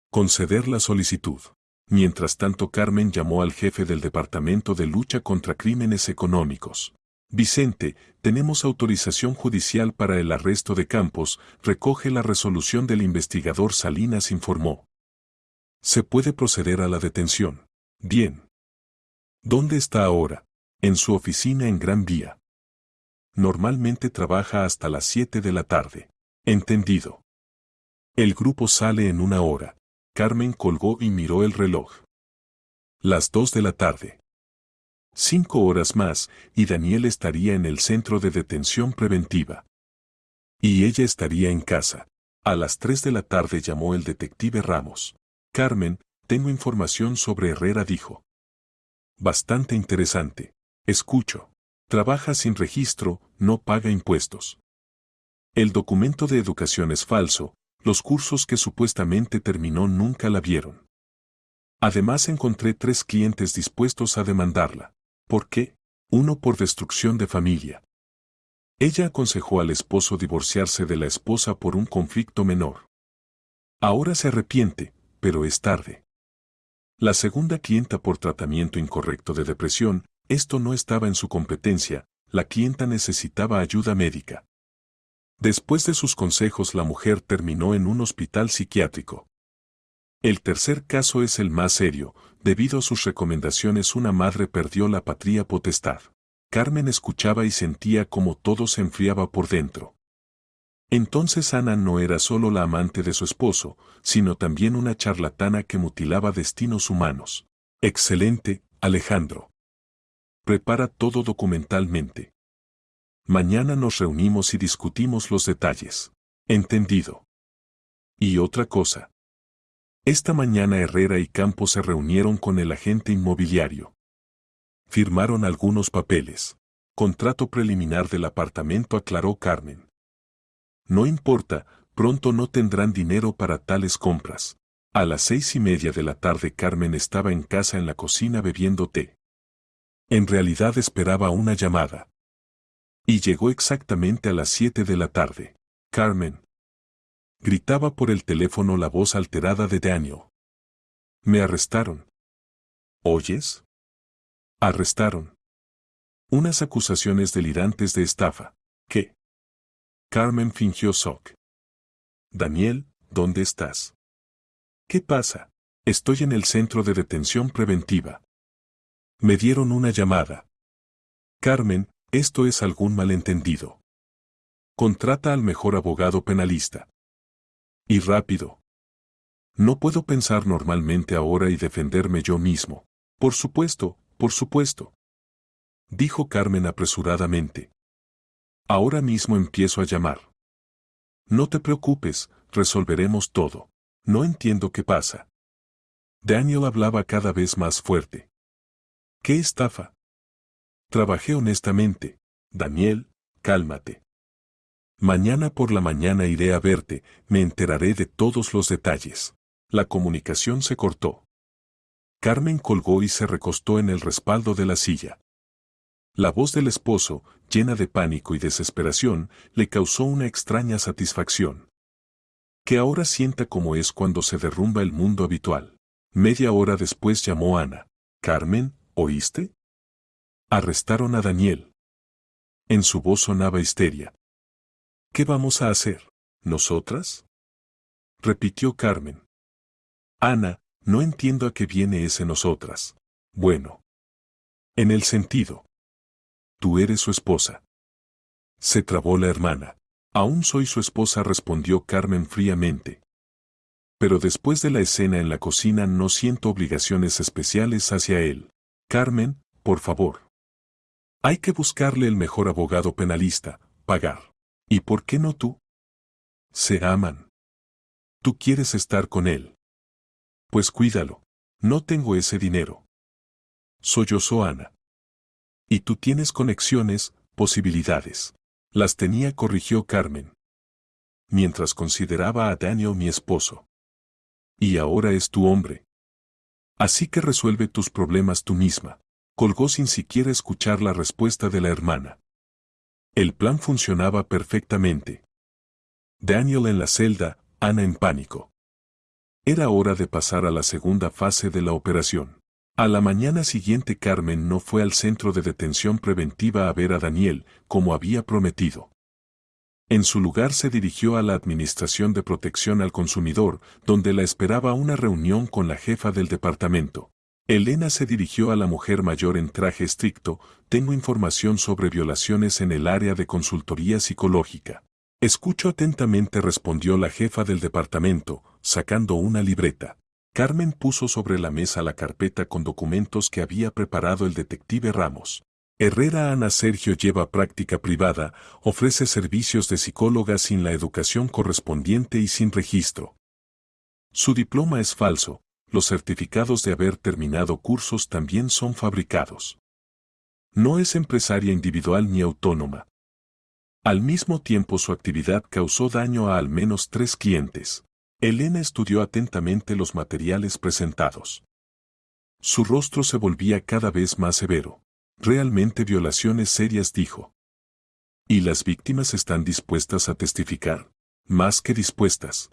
Speaker 1: Conceder la solicitud. Mientras tanto, Carmen llamó al jefe del Departamento de Lucha contra Crímenes Económicos. Vicente, tenemos autorización judicial para el arresto de Campos, recoge la resolución del investigador Salinas, informó. Se puede proceder a la detención. Bien. ¿Dónde está ahora? En su oficina en Gran Vía. Normalmente trabaja hasta las 7 de la tarde. Entendido. El grupo sale en 1 hora. Carmen colgó y miró el reloj. Las 2 de la tarde. 5 horas más, y Daniel estaría en el centro de detención preventiva. Y ella estaría en casa. A las 3 de la tarde llamó el detective Ramos. Carmen, tengo información sobre Herrera, dijo. Bastante interesante. Escucho. Trabaja sin registro, no paga impuestos. El documento de educación es falso, los cursos que supuestamente terminó nunca la vieron. Además encontré 3 clientes dispuestos a demandarla. ¿Por qué? 1 por destrucción de familia. Ella aconsejó al esposo divorciarse de la esposa por un conflicto menor. Ahora se arrepiente, pero es tarde. La segunda clienta por tratamiento incorrecto de depresión, esto no estaba en su competencia, la clienta necesitaba ayuda médica. Después de sus consejos, la mujer terminó en un hospital psiquiátrico. El tercer caso es el más serio, debido a sus recomendaciones una madre perdió la patria potestad. Carmen escuchaba y sentía como todo se enfriaba por dentro. Entonces Ana no era solo la amante de su esposo, sino también una charlatana que mutilaba destinos humanos. Excelente, Alejandro. Prepara todo documentalmente. Mañana nos reunimos y discutimos los detalles. Entendido. Y otra cosa. Esta mañana Herrera y Campos se reunieron con el agente inmobiliario. Firmaron algunos papeles. Contrato preliminar del apartamento, aclaró Carmen. No importa, pronto no tendrán dinero para tales compras. A las 6:30 de la tarde Carmen estaba en casa en la cocina bebiendo té. En realidad esperaba una llamada. Y llegó exactamente a las 7 de la tarde. Carmen. Gritaba por el teléfono la voz alterada de Daniel. Me arrestaron. ¿Oyes? Arrestaron. Unas acusaciones delirantes de estafa. ¿Qué? Carmen fingió shock. Daniel, ¿dónde estás? ¿Qué pasa? Estoy en el centro de detención preventiva. Me dieron una llamada. Carmen, esto es algún malentendido. Contrata al mejor abogado penalista. Y rápido. No puedo pensar normalmente ahora y defenderme yo mismo. Por supuesto, dijo Carmen apresuradamente. Ahora mismo empiezo a llamar. No te preocupes, resolveremos todo. No entiendo qué pasa. Daniel hablaba cada vez más fuerte. ¿Qué estafa? Trabajé honestamente. Daniel, cálmate. Mañana por la mañana iré a verte, me enteraré de todos los detalles. La comunicación se cortó. Carmen colgó y se recostó en el respaldo de la silla. La voz del esposo, llena de pánico y desesperación, le causó una extraña satisfacción. Que ahora sienta como es cuando se derrumba el mundo habitual. Media hora después llamó Ana. Carmen, ¿oíste? Arrestaron a Daniel. En su voz sonaba histeria. ¿Qué vamos a hacer? ¿Nosotras? Repitió Carmen. Ana, no entiendo a qué viene ese nosotras. Bueno. En el sentido. Tú eres su esposa. Se trabó la hermana. Aún soy su esposa, respondió Carmen fríamente. Pero después de la escena en la cocina no siento obligaciones especiales hacia él. Carmen, por favor. Hay que buscarle el mejor abogado penalista, pagar. ¿Y por qué no tú? Se aman. Tú quieres estar con él. Pues cuídalo. No tengo ese dinero. Sollozó Ana. Y tú tienes conexiones, posibilidades. Las tenía, corrigió Carmen. Mientras consideraba a Daniel mi esposo. Y ahora es tu hombre. Así que resuelve tus problemas tú misma. Colgó sin siquiera escuchar la respuesta de la hermana. El plan funcionaba perfectamente. Daniel en la celda, Ana en pánico. Era hora de pasar a la segunda fase de la operación. A la mañana siguiente Carmen no fue al centro de detención preventiva a ver a Daniel, como había prometido. En su lugar se dirigió a la Administración de Protección al Consumidor, donde la esperaba una reunión con la jefa del departamento. Elena se dirigió a la mujer mayor en traje estricto. Tengo información sobre violaciones en el área de consultoría psicológica. Escucho atentamente, respondió la jefa del departamento, sacando una libreta. Carmen puso sobre la mesa la carpeta con documentos que había preparado el detective Ramos. Herrera Ana Sergio lleva práctica privada, ofrece servicios de psicóloga sin la educación correspondiente y sin registro. Su diploma es falso, los certificados de haber terminado cursos también son fabricados. No es empresaria individual ni autónoma. Al mismo tiempo su actividad causó daño a al menos 3 clientes. Elena estudió atentamente los materiales presentados. Su rostro se volvía cada vez más severo. Realmente violaciones serias, dijo. ¿Y las víctimas están dispuestas a testificar? Más que dispuestas.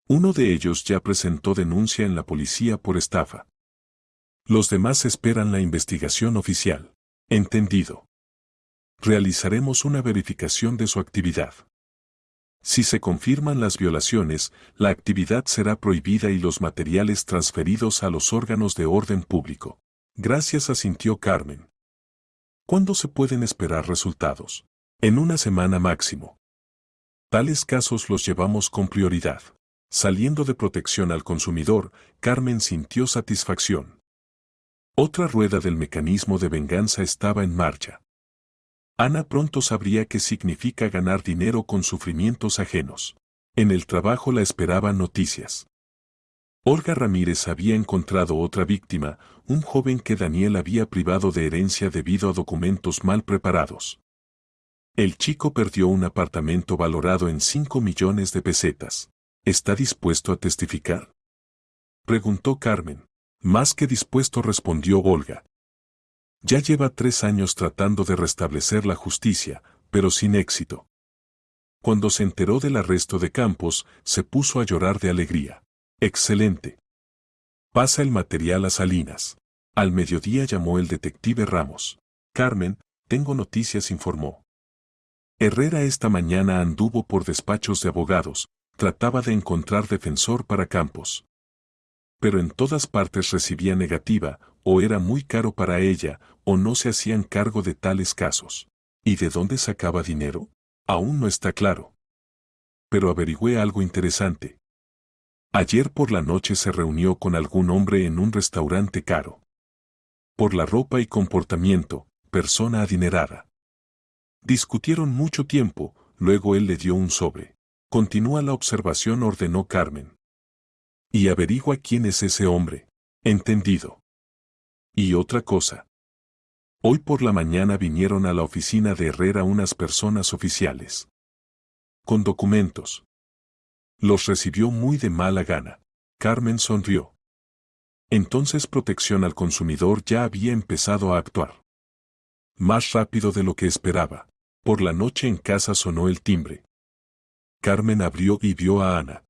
Speaker 1: Uno de ellos ya presentó denuncia en la policía por estafa. Los demás esperan la investigación oficial. Entendido. Realizaremos una verificación de su actividad. Si se confirman las violaciones, la actividad será prohibida y los materiales transferidos a los órganos de orden público. Gracias, asintió Carmen. ¿Cuándo se pueden esperar resultados? En una semana máximo. Tales casos los llevamos con prioridad. Saliendo de protección al consumidor, Carmen sintió satisfacción. Otra rueda del mecanismo de venganza estaba en marcha. Ana pronto sabría qué significa ganar dinero con sufrimientos ajenos. En el trabajo la esperaban noticias. Olga Ramírez había encontrado otra víctima, un joven que Daniel había privado de herencia debido a documentos mal preparados. El chico perdió un apartamento valorado en 5 millones de pesetas. ¿Está dispuesto a testificar? Preguntó Carmen. Más que dispuesto, respondió Olga. Ya lleva 3 años tratando de restablecer la justicia, pero sin éxito. Cuando se enteró del arresto de Campos, se puso a llorar de alegría. Excelente. Pasa el material a Salinas. Al mediodía llamó el detective Ramos. Carmen, tengo noticias, informó. Herrera esta mañana anduvo por despachos de abogados, trataba de encontrar defensor para Campos. Pero en todas partes recibía negativa, o era muy caro para ella, o no se hacían cargo de tales casos. ¿Y de dónde sacaba dinero? Aún no está claro. Pero averigüé algo interesante. Ayer por la noche se reunió con algún hombre en un restaurante caro. Por la ropa y comportamiento, persona adinerada. Discutieron mucho tiempo, luego él le dio un sobre. Continúa la observación, ordenó Carmen. Y averigua quién es ese hombre. Entendido. Y otra cosa. Hoy por la mañana vinieron a la oficina de Herrera unas personas oficiales. Con documentos. Los recibió muy de mala gana. Carmen sonrió. Entonces Protección al Consumidor ya había empezado a actuar. Más rápido de lo que esperaba. Por la noche en casa sonó el timbre. Carmen abrió y vio a Ana.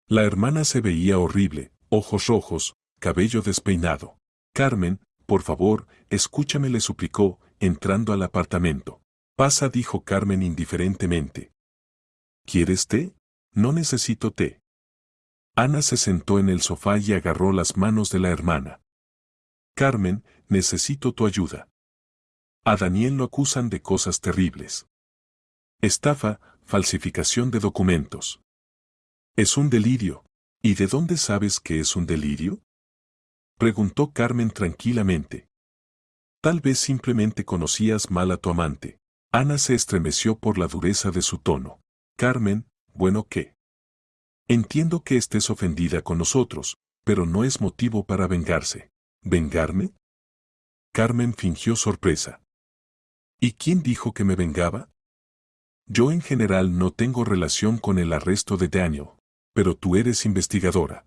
Speaker 1: La hermana se veía horrible, ojos rojos, cabello despeinado. Carmen, por favor, escúchame, le suplicó, entrando al apartamento. Pasa, dijo Carmen indiferentemente. ¿Quieres té? No necesito té. Ana se sentó en el sofá y agarró las manos de la hermana. Carmen, necesito tu ayuda. A Daniel lo acusan de cosas terribles. Estafa, falsificación de documentos. Es un delirio. ¿Y de dónde sabes que es un delirio? Preguntó Carmen tranquilamente. Tal vez simplemente conocías mal a tu amante. Ana se estremeció por la dureza de su tono. Carmen, bueno, ¿qué? Entiendo que estés ofendida con nosotros, pero no es motivo para vengarse. ¿Vengarme? Carmen fingió sorpresa. ¿Y quién dijo que me vengaba? Yo en general no tengo relación con el arresto de Daniel, pero tú eres investigadora.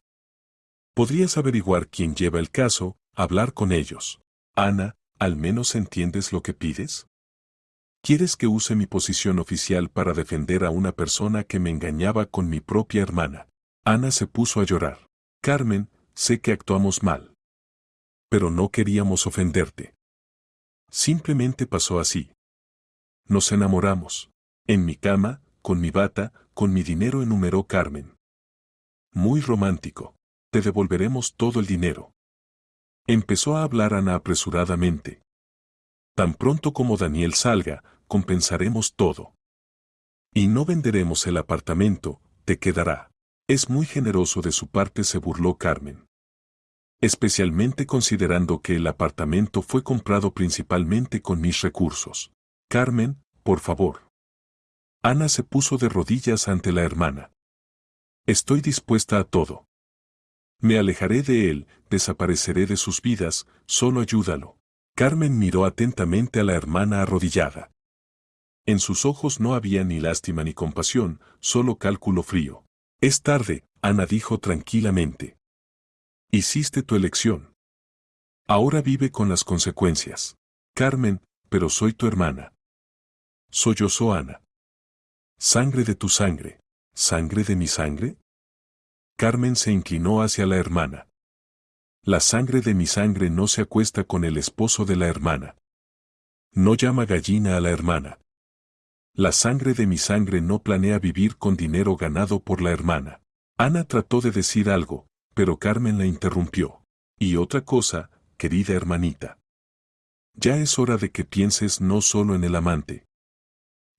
Speaker 1: Podrías averiguar quién lleva el caso, hablar con ellos. Ana, ¿al menos entiendes lo que pides? ¿Quieres que use mi posición oficial para defender a una persona que me engañaba con mi propia hermana? Ana se puso a llorar. Carmen, sé que actuamos mal. Pero no queríamos ofenderte. Simplemente pasó así. Nos enamoramos. En mi cama, con mi bata, con mi dinero, enumeró Carmen. Muy romántico. Te devolveremos todo el dinero. Empezó a hablar Ana apresuradamente. Tan pronto como Daniel salga, compensaremos todo. Y no venderemos el apartamento, te quedará. Es muy generoso de su parte, se burló Carmen. Especialmente considerando que el apartamento fue comprado principalmente con mis recursos. Carmen, por favor. Ana se puso de rodillas ante la hermana. Estoy dispuesta a todo. Me alejaré de él, desapareceré de sus vidas, solo ayúdalo. Carmen miró atentamente a la hermana arrodillada. En sus ojos no había ni lástima ni compasión, solo cálculo frío. Es tarde, Ana dijo tranquilamente. Hiciste tu elección. Ahora vive con las consecuencias. Carmen, pero soy tu hermana. Sollozó Ana. Sangre de tu sangre, ¿sangre de mi sangre? Carmen se inclinó hacia la hermana. La sangre de mi sangre no se acuesta con el esposo de la hermana. No llama gallina a la hermana. La sangre de mi sangre no planea vivir con dinero ganado por la hermana. Ana trató de decir algo, pero Carmen la interrumpió. Y otra cosa, querida hermanita. Ya es hora de que pienses no solo en el amante.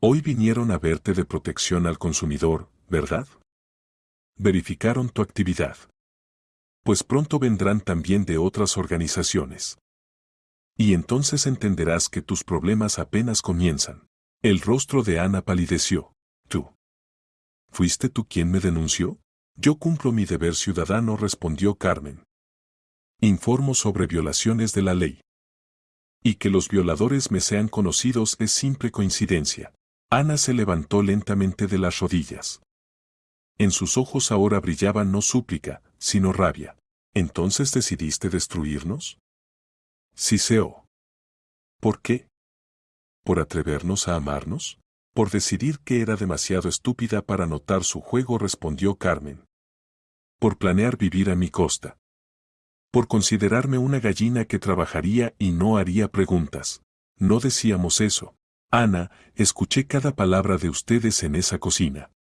Speaker 1: Hoy vinieron a verte de Protección al Consumidor, ¿verdad? Verificaron tu actividad. Pues pronto vendrán también de otras organizaciones. Y entonces entenderás que tus problemas apenas comienzan. El rostro de Ana palideció. ¿Tú? ¿Fuiste tú quien me denunció? Yo cumplo mi deber ciudadano, respondió Carmen. Informo sobre violaciones de la ley. Y que los violadores me sean conocidos es simple coincidencia. Ana se levantó lentamente de las rodillas. En sus ojos ahora brillaba no súplica, sino rabia. ¿Entonces decidiste destruirnos? Siseó. ¿Por qué? ¿Por atrevernos a amarnos? Por decidir que era demasiado estúpida para notar su juego, respondió Carmen. Por planear vivir a mi costa. Por considerarme una gallina que trabajaría y no haría preguntas. No decíamos eso. Ana, escuché cada palabra de ustedes en esa cocina.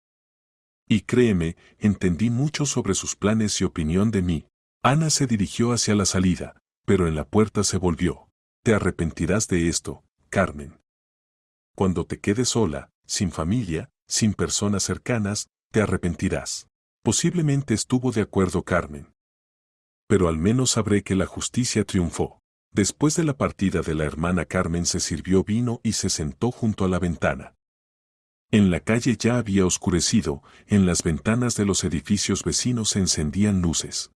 Speaker 1: Y créeme, entendí mucho sobre sus planes y opinión de mí. Ana se dirigió hacia la salida, pero en la puerta se volvió. Te arrepentirás de esto, Carmen. Cuando te quedes sola, sin familia, sin personas cercanas, te arrepentirás. Posiblemente estuvo de acuerdo Carmen. Pero al menos sabré que la justicia triunfó. Después de la partida de la hermana Carmen se sirvió vino y se sentó junto a la ventana. En la calle ya había oscurecido, en las ventanas de los edificios vecinos se encendían luces.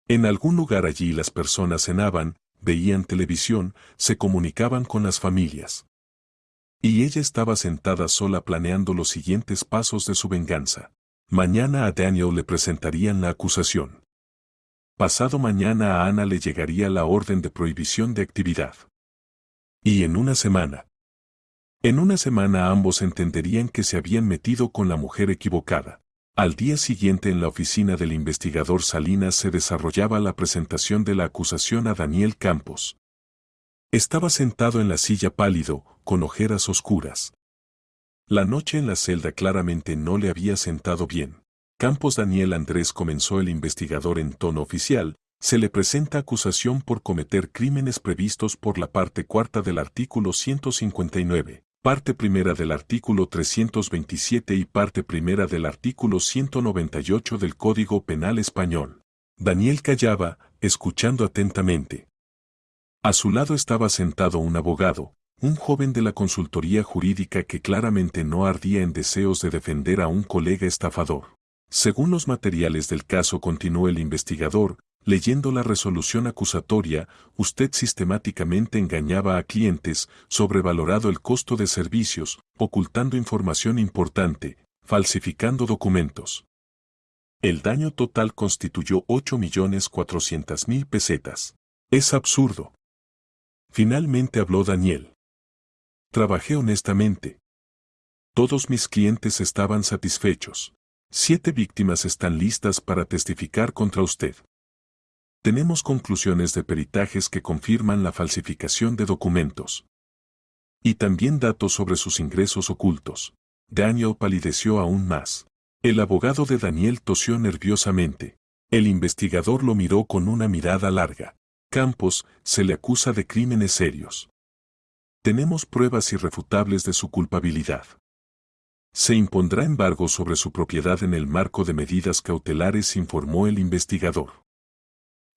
Speaker 1: En algún lugar allí las personas cenaban, veían televisión, se comunicaban con las familias. Y ella estaba sentada sola planeando los siguientes pasos de su venganza. Mañana a Daniel le presentarían la acusación. Pasado mañana a Ana le llegaría la orden de prohibición de actividad. Y en una semana ambos entenderían que se habían metido con la mujer equivocada. Al día siguiente en la oficina del investigador Salinas se desarrollaba la presentación de la acusación a Daniel Campos. Estaba sentado en la silla pálido, con ojeras oscuras. La noche en la celda claramente no le había sentado bien. Campos Daniel Andrés, comenzó el investigador en tono oficial, se le presenta acusación por cometer crímenes previstos por la parte cuarta del artículo 159, parte primera del artículo 327 y parte primera del artículo 198 del Código Penal Español. Daniel callaba, escuchando atentamente. A su lado estaba sentado un abogado, un joven de la consultoría jurídica que claramente no ardía en deseos de defender a un colega estafador. Según los materiales del caso, continuó el investigador, leyendo la resolución acusatoria, usted sistemáticamente engañaba a clientes, sobrevalorado el costo de servicios, ocultando información importante, falsificando documentos. El daño total constituyó 8.400.000 pesetas. Es absurdo. Finalmente habló Daniel. Trabajé honestamente. Todos mis clientes estaban satisfechos. 7 víctimas están listas para testificar contra usted. Tenemos conclusiones de peritajes que confirman la falsificación de documentos. Y también datos sobre sus ingresos ocultos. Daniel palideció aún más. El abogado de Daniel tosió nerviosamente. El investigador lo miró con una mirada larga. Campos, se le acusa de crímenes serios. Tenemos pruebas irrefutables de su culpabilidad. Se impondrá embargo sobre su propiedad en el marco de medidas cautelares, informó el investigador.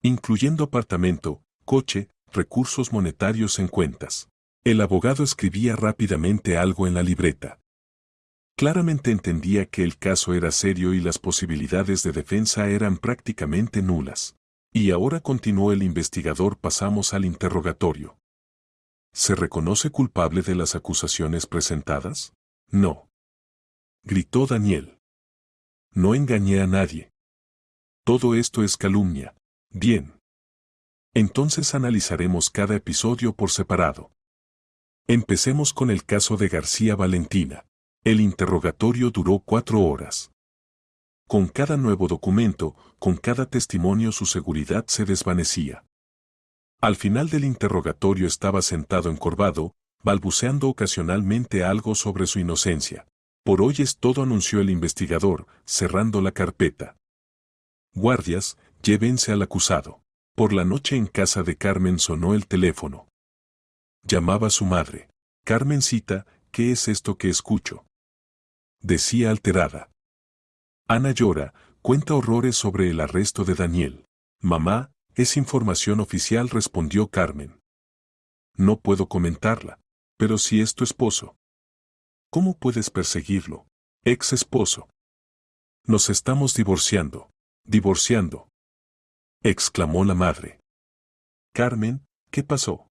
Speaker 1: Incluyendo apartamento, coche, recursos monetarios en cuentas. El abogado escribía rápidamente algo en la libreta. Claramente entendía que el caso era serio y las posibilidades de defensa eran prácticamente nulas. Y ahora, continuó el investigador, pasamos al interrogatorio. ¿Se reconoce culpable de las acusaciones presentadas? No. Gritó Daniel. No engañé a nadie. Todo esto es calumnia. Bien. Entonces analizaremos cada episodio por separado. Empecemos con el caso de García Valentina. El interrogatorio duró 4 horas. Con cada nuevo documento, con cada testimonio, su seguridad se desvanecía. Al final del interrogatorio estaba sentado encorvado, balbuceando ocasionalmente algo sobre su inocencia. Por hoy es todo, anunció el investigador, cerrando la carpeta. Guardias, llévense al acusado. Por la noche en casa de Carmen sonó el teléfono. Llamaba su madre. Carmencita, ¿qué es esto que escucho?, decía alterada. Ana llora, cuenta horrores sobre el arresto de Daniel. Mamá, es información oficial, respondió Carmen. No puedo comentarla. Pero si es tu esposo. ¿Cómo puedes perseguirlo? Ex esposo. Nos estamos divorciando. Divorciando, exclamó la madre. Carmen, ¿qué pasó?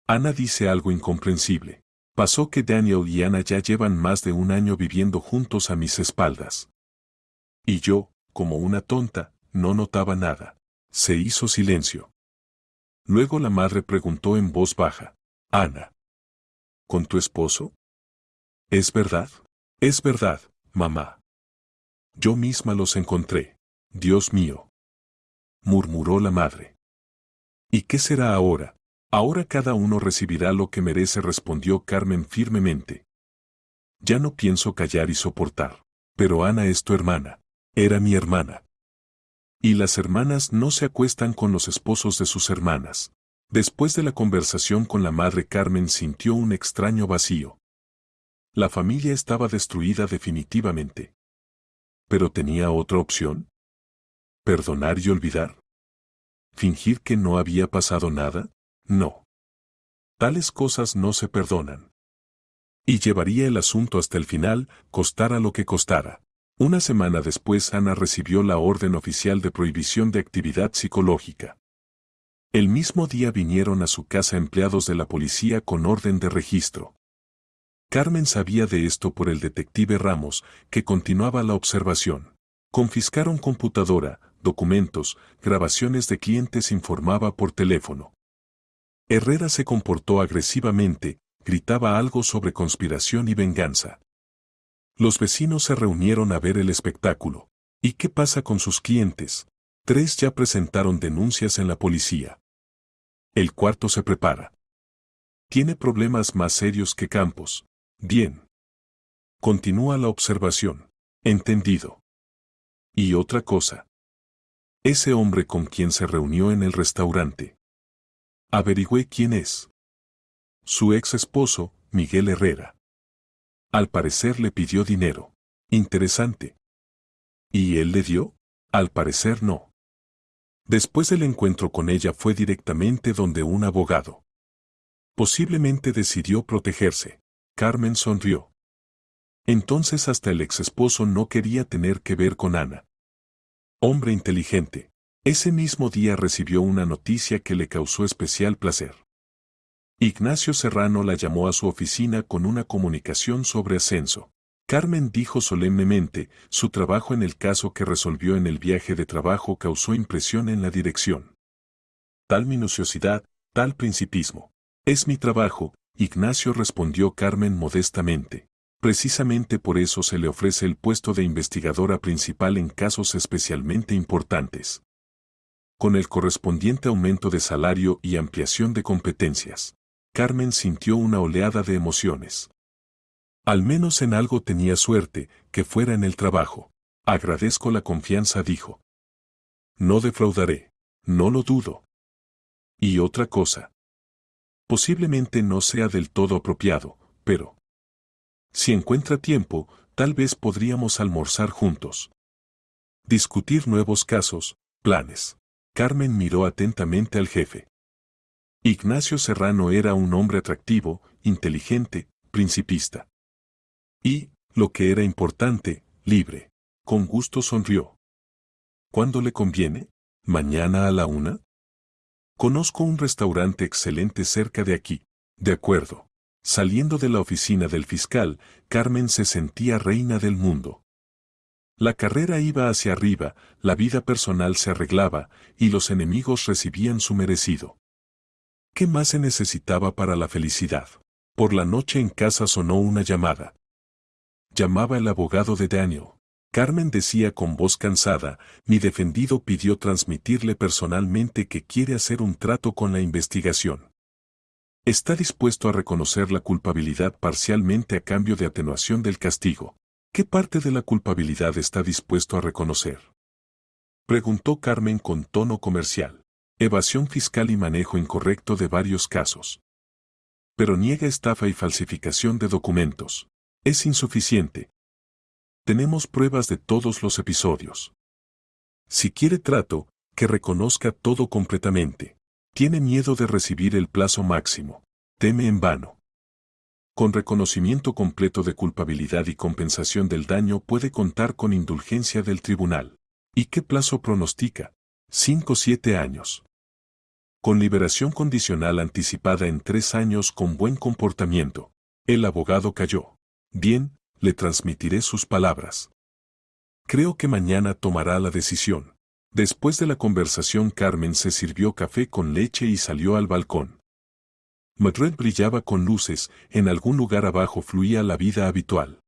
Speaker 1: Ana dice algo incomprensible. Pasó que Daniel y Ana ya llevan más de 1 año viviendo juntos a mis espaldas. Y yo, como una tonta, no notaba nada. Se hizo silencio. Luego la madre preguntó en voz baja. Ana. ¿Con tu esposo? ¿Es verdad? Es verdad, mamá. Yo misma los encontré. Dios mío. Murmuró la madre. ¿Y qué será ahora? Ahora cada uno recibirá lo que merece, respondió Carmen firmemente. Ya no pienso callar y soportar. Pero Ana es tu hermana. Era mi hermana. Y las hermanas no se acuestan con los esposos de sus hermanas. Después de la conversación con la madre, Carmen sintió un extraño vacío. La familia estaba destruida definitivamente. ¿Pero tenía otra opción? ¿Perdonar y olvidar? ¿Fingir que no había pasado nada? No. Tales cosas no se perdonan. Y llevaría el asunto hasta el final, costara lo que costara. Una semana después, Ana recibió la orden oficial de prohibición de actividad psicológica. El mismo día vinieron a su casa empleados de la policía con orden de registro. Carmen sabía de esto por el detective Ramos, que continuaba la observación. Confiscaron computadora, documentos, grabaciones de clientes, informaba por teléfono. Herrera se comportó agresivamente, gritaba algo sobre conspiración y venganza. Los vecinos se reunieron a ver el espectáculo. ¿Y qué pasa con sus clientes? 3 ya presentaron denuncias en la policía. El cuarto se prepara. Tiene problemas más serios que Campos. Bien. Continúa la observación. Entendido. Y otra cosa. Ese hombre con quien se reunió en el restaurante. Averigüé quién es. Su ex esposo, Miguel Herrera. Al parecer le pidió dinero. Interesante. ¿Y él le dio? Al parecer no. Después del encuentro con ella fue directamente donde un abogado. Posiblemente decidió protegerse. Carmen sonrió. Entonces hasta el ex esposo no quería tener que ver con Ana. Hombre inteligente. Ese mismo día recibió una noticia que le causó especial placer. Ignacio Serrano la llamó a su oficina con una comunicación sobre ascenso. Carmen dijo solemnemente, su trabajo en el caso que resolvió en el viaje de trabajo causó impresión en la dirección. Tal minuciosidad, tal principismo. Es mi trabajo, Ignacio, respondió Carmen modestamente. Precisamente por eso se le ofrece el puesto de investigadora principal en casos especialmente importantes. Con el correspondiente aumento de salario y ampliación de competencias. Carmen sintió una oleada de emociones. Al menos en algo tenía suerte, que fuera en el trabajo. Agradezco la confianza, dijo. No defraudaré. No lo dudo. Y otra cosa. Posiblemente no sea del todo apropiado, pero... Si encuentra tiempo, tal vez podríamos almorzar juntos. Discutir nuevos casos, planes. Carmen miró atentamente al jefe. Ignacio Serrano era un hombre atractivo, inteligente, principista. Y, lo que era importante, libre. Con gusto sonrió. ¿Cuándo le conviene? ¿Mañana a la 1? Conozco un restaurante excelente cerca de aquí. De acuerdo. Saliendo de la oficina del fiscal, Carmen se sentía reina del mundo. La carrera iba hacia arriba, la vida personal se arreglaba, y los enemigos recibían su merecido. ¿Qué más se necesitaba para la felicidad? Por la noche en casa sonó una llamada. Llamaba el abogado de Daniel. Carmen decía con voz cansada, mi defendido pidió transmitirle personalmente que quiere hacer un trato con la investigación. Está dispuesto a reconocer la culpabilidad parcialmente a cambio de atenuación del castigo. ¿Qué parte de la culpabilidad está dispuesto a reconocer? Preguntó Carmen con tono comercial. Evasión fiscal y manejo incorrecto de varios casos. Pero niega estafa y falsificación de documentos. Es insuficiente. Tenemos pruebas de todos los episodios. Si quiere trato, que reconozca todo completamente. Tiene miedo de recibir el plazo máximo. Teme en vano. Con reconocimiento completo de culpabilidad y compensación del daño puede contar con indulgencia del tribunal. ¿Y qué plazo pronostica? 5 o 7 años. Con liberación condicional anticipada en 3 años con buen comportamiento. El abogado calló. Bien, le transmitiré sus palabras. Creo que mañana tomará la decisión. Después de la conversación, Carmen se sirvió café con leche y salió al balcón. Madrid brillaba con luces, en algún lugar abajo fluía la vida habitual.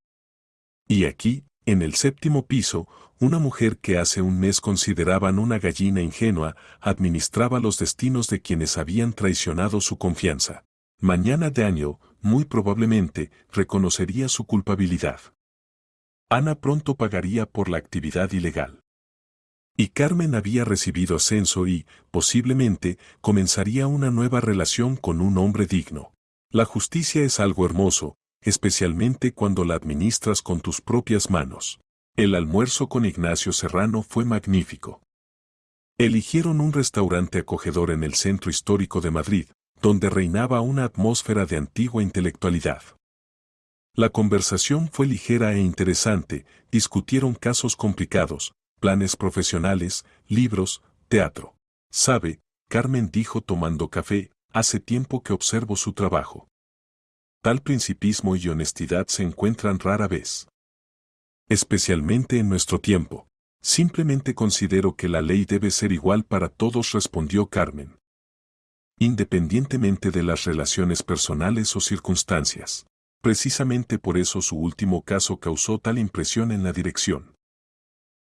Speaker 1: Y aquí, en el séptimo piso, una mujer que hace un mes consideraban una gallina ingenua, administraba los destinos de quienes habían traicionado su confianza. Mañana Daniel, muy probablemente, reconocería su culpabilidad. Ana pronto pagaría por la actividad ilegal. Y Carmen había recibido ascenso y, posiblemente, comenzaría una nueva relación con un hombre digno. La justicia es algo hermoso, especialmente cuando la administras con tus propias manos. El almuerzo con Ignacio Serrano fue magnífico. Eligieron un restaurante acogedor en el centro histórico de Madrid, donde reinaba una atmósfera de antigua intelectualidad. La conversación fue ligera e interesante, discutieron casos complicados, planes profesionales, libros, teatro. Sabe, Carmen dijo tomando café, hace tiempo que observo su trabajo. Tal principismo y honestidad se encuentran rara vez. Especialmente en nuestro tiempo. Simplemente considero que la ley debe ser igual para todos, respondió Carmen. Independientemente de las relaciones personales o circunstancias. Precisamente por eso su último caso causó tal impresión en la dirección.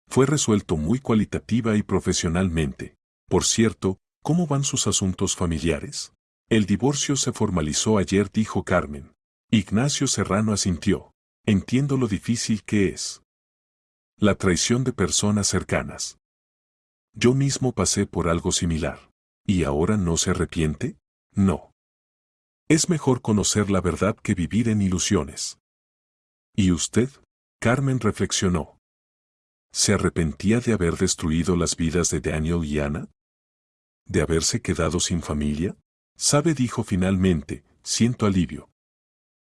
Speaker 1: Fue resuelto muy cualitativa y profesionalmente. Por cierto, ¿cómo van sus asuntos familiares? El divorcio se formalizó ayer, dijo Carmen. Ignacio Serrano asintió. Entiendo lo difícil que es. La traición de personas cercanas. Yo mismo pasé por algo similar. ¿Y ahora no se arrepiente? No. Es mejor conocer la verdad que vivir en ilusiones. ¿Y usted? Carmen reflexionó. ¿Se arrepentía de haber destruido las vidas de Daniel y Ana? ¿De haberse quedado sin familia? Sabe, dijo finalmente, siento alivio.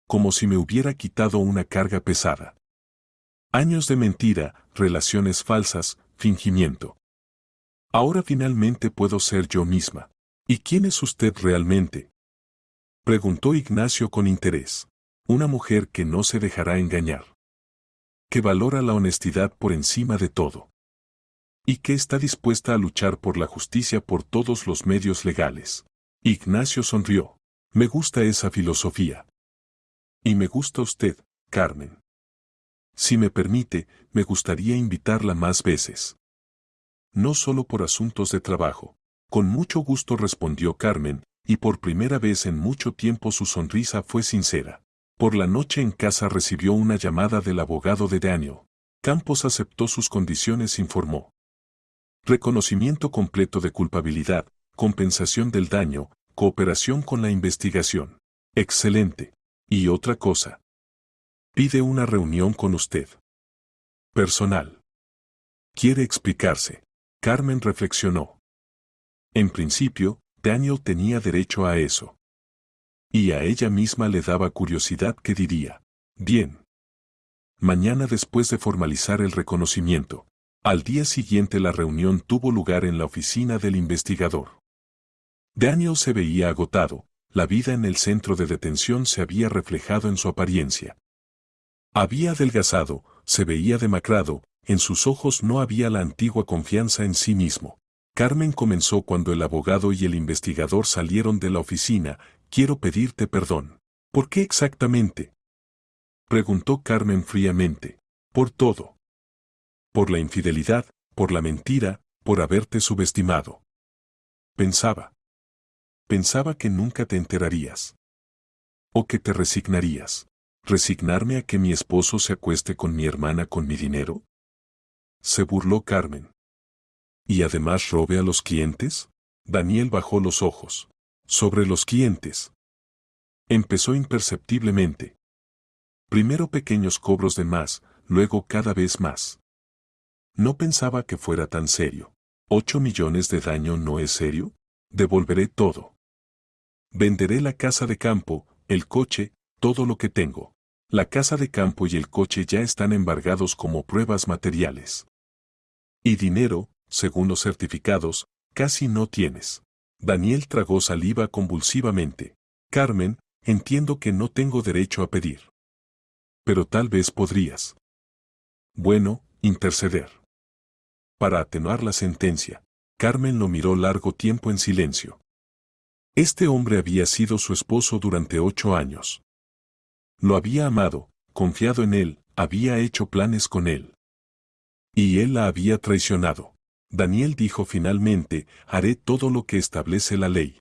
Speaker 1: Como si me hubiera quitado una carga pesada. Años de mentira, relaciones falsas, fingimiento. Ahora finalmente puedo ser yo misma. ¿Y quién es usted realmente? Preguntó Ignacio con interés. Una mujer que no se dejará engañar. Que valora la honestidad por encima de todo. Y que está dispuesta a luchar por la justicia por todos los medios legales. Ignacio sonrió. Me gusta esa filosofía. Y me gusta usted, Carmen. Si me permite, me gustaría invitarla más veces. No solo por asuntos de trabajo. Con mucho gusto, respondió Carmen, y por primera vez en mucho tiempo su sonrisa fue sincera. Por la noche en casa recibió una llamada del abogado de Daniel. Campos aceptó sus condiciones, informó. Reconocimiento completo de culpabilidad, compensación del daño, cooperación con la investigación. Excelente. Y otra cosa. Pide una reunión con usted. Personal. Quiere explicarse. Carmen reflexionó. En principio, Daniel tenía derecho a eso. Y a ella misma le daba curiosidad qué diría. Bien. Mañana, después de formalizar el reconocimiento. Al día siguiente la reunión tuvo lugar en la oficina del investigador. Daniel se veía agotado, la vida en el centro de detención se había reflejado en su apariencia. Había adelgazado, se veía demacrado, en sus ojos no había la antigua confianza en sí mismo. Carmen comenzó cuando el abogado y el investigador salieron de la oficina. Quiero pedirte perdón. ¿Por qué exactamente? Preguntó Carmen fríamente. Por todo. Por la infidelidad, por la mentira, por haberte subestimado. Pensaba que nunca te enterarías. O que te resignarías. ¿Resignarme a que mi esposo se acueste con mi hermana con mi dinero? Se burló Carmen. ¿Y además robe a los clientes? Daniel bajó los ojos. Sobre los clientes. Empezó imperceptiblemente. Primero pequeños cobros de más, luego cada vez más. No pensaba que fuera tan serio. ¿8 millones de daño no es serio? Devolveré todo. Venderé la casa de campo, el coche, todo lo que tengo. La casa de campo y el coche ya están embargados como pruebas materiales. Y dinero, según los certificados, casi no tienes. Daniel tragó saliva convulsivamente. Carmen, entiendo que no tengo derecho a pedir. Pero tal vez podrías. Bueno, interceder. Para atenuar la sentencia, Carmen lo miró largo tiempo en silencio. Este hombre había sido su esposo durante 8 años. Lo había amado, confiado en él, había hecho planes con él. Y él la había traicionado. Daniel dijo finalmente, haré todo lo que establece la ley.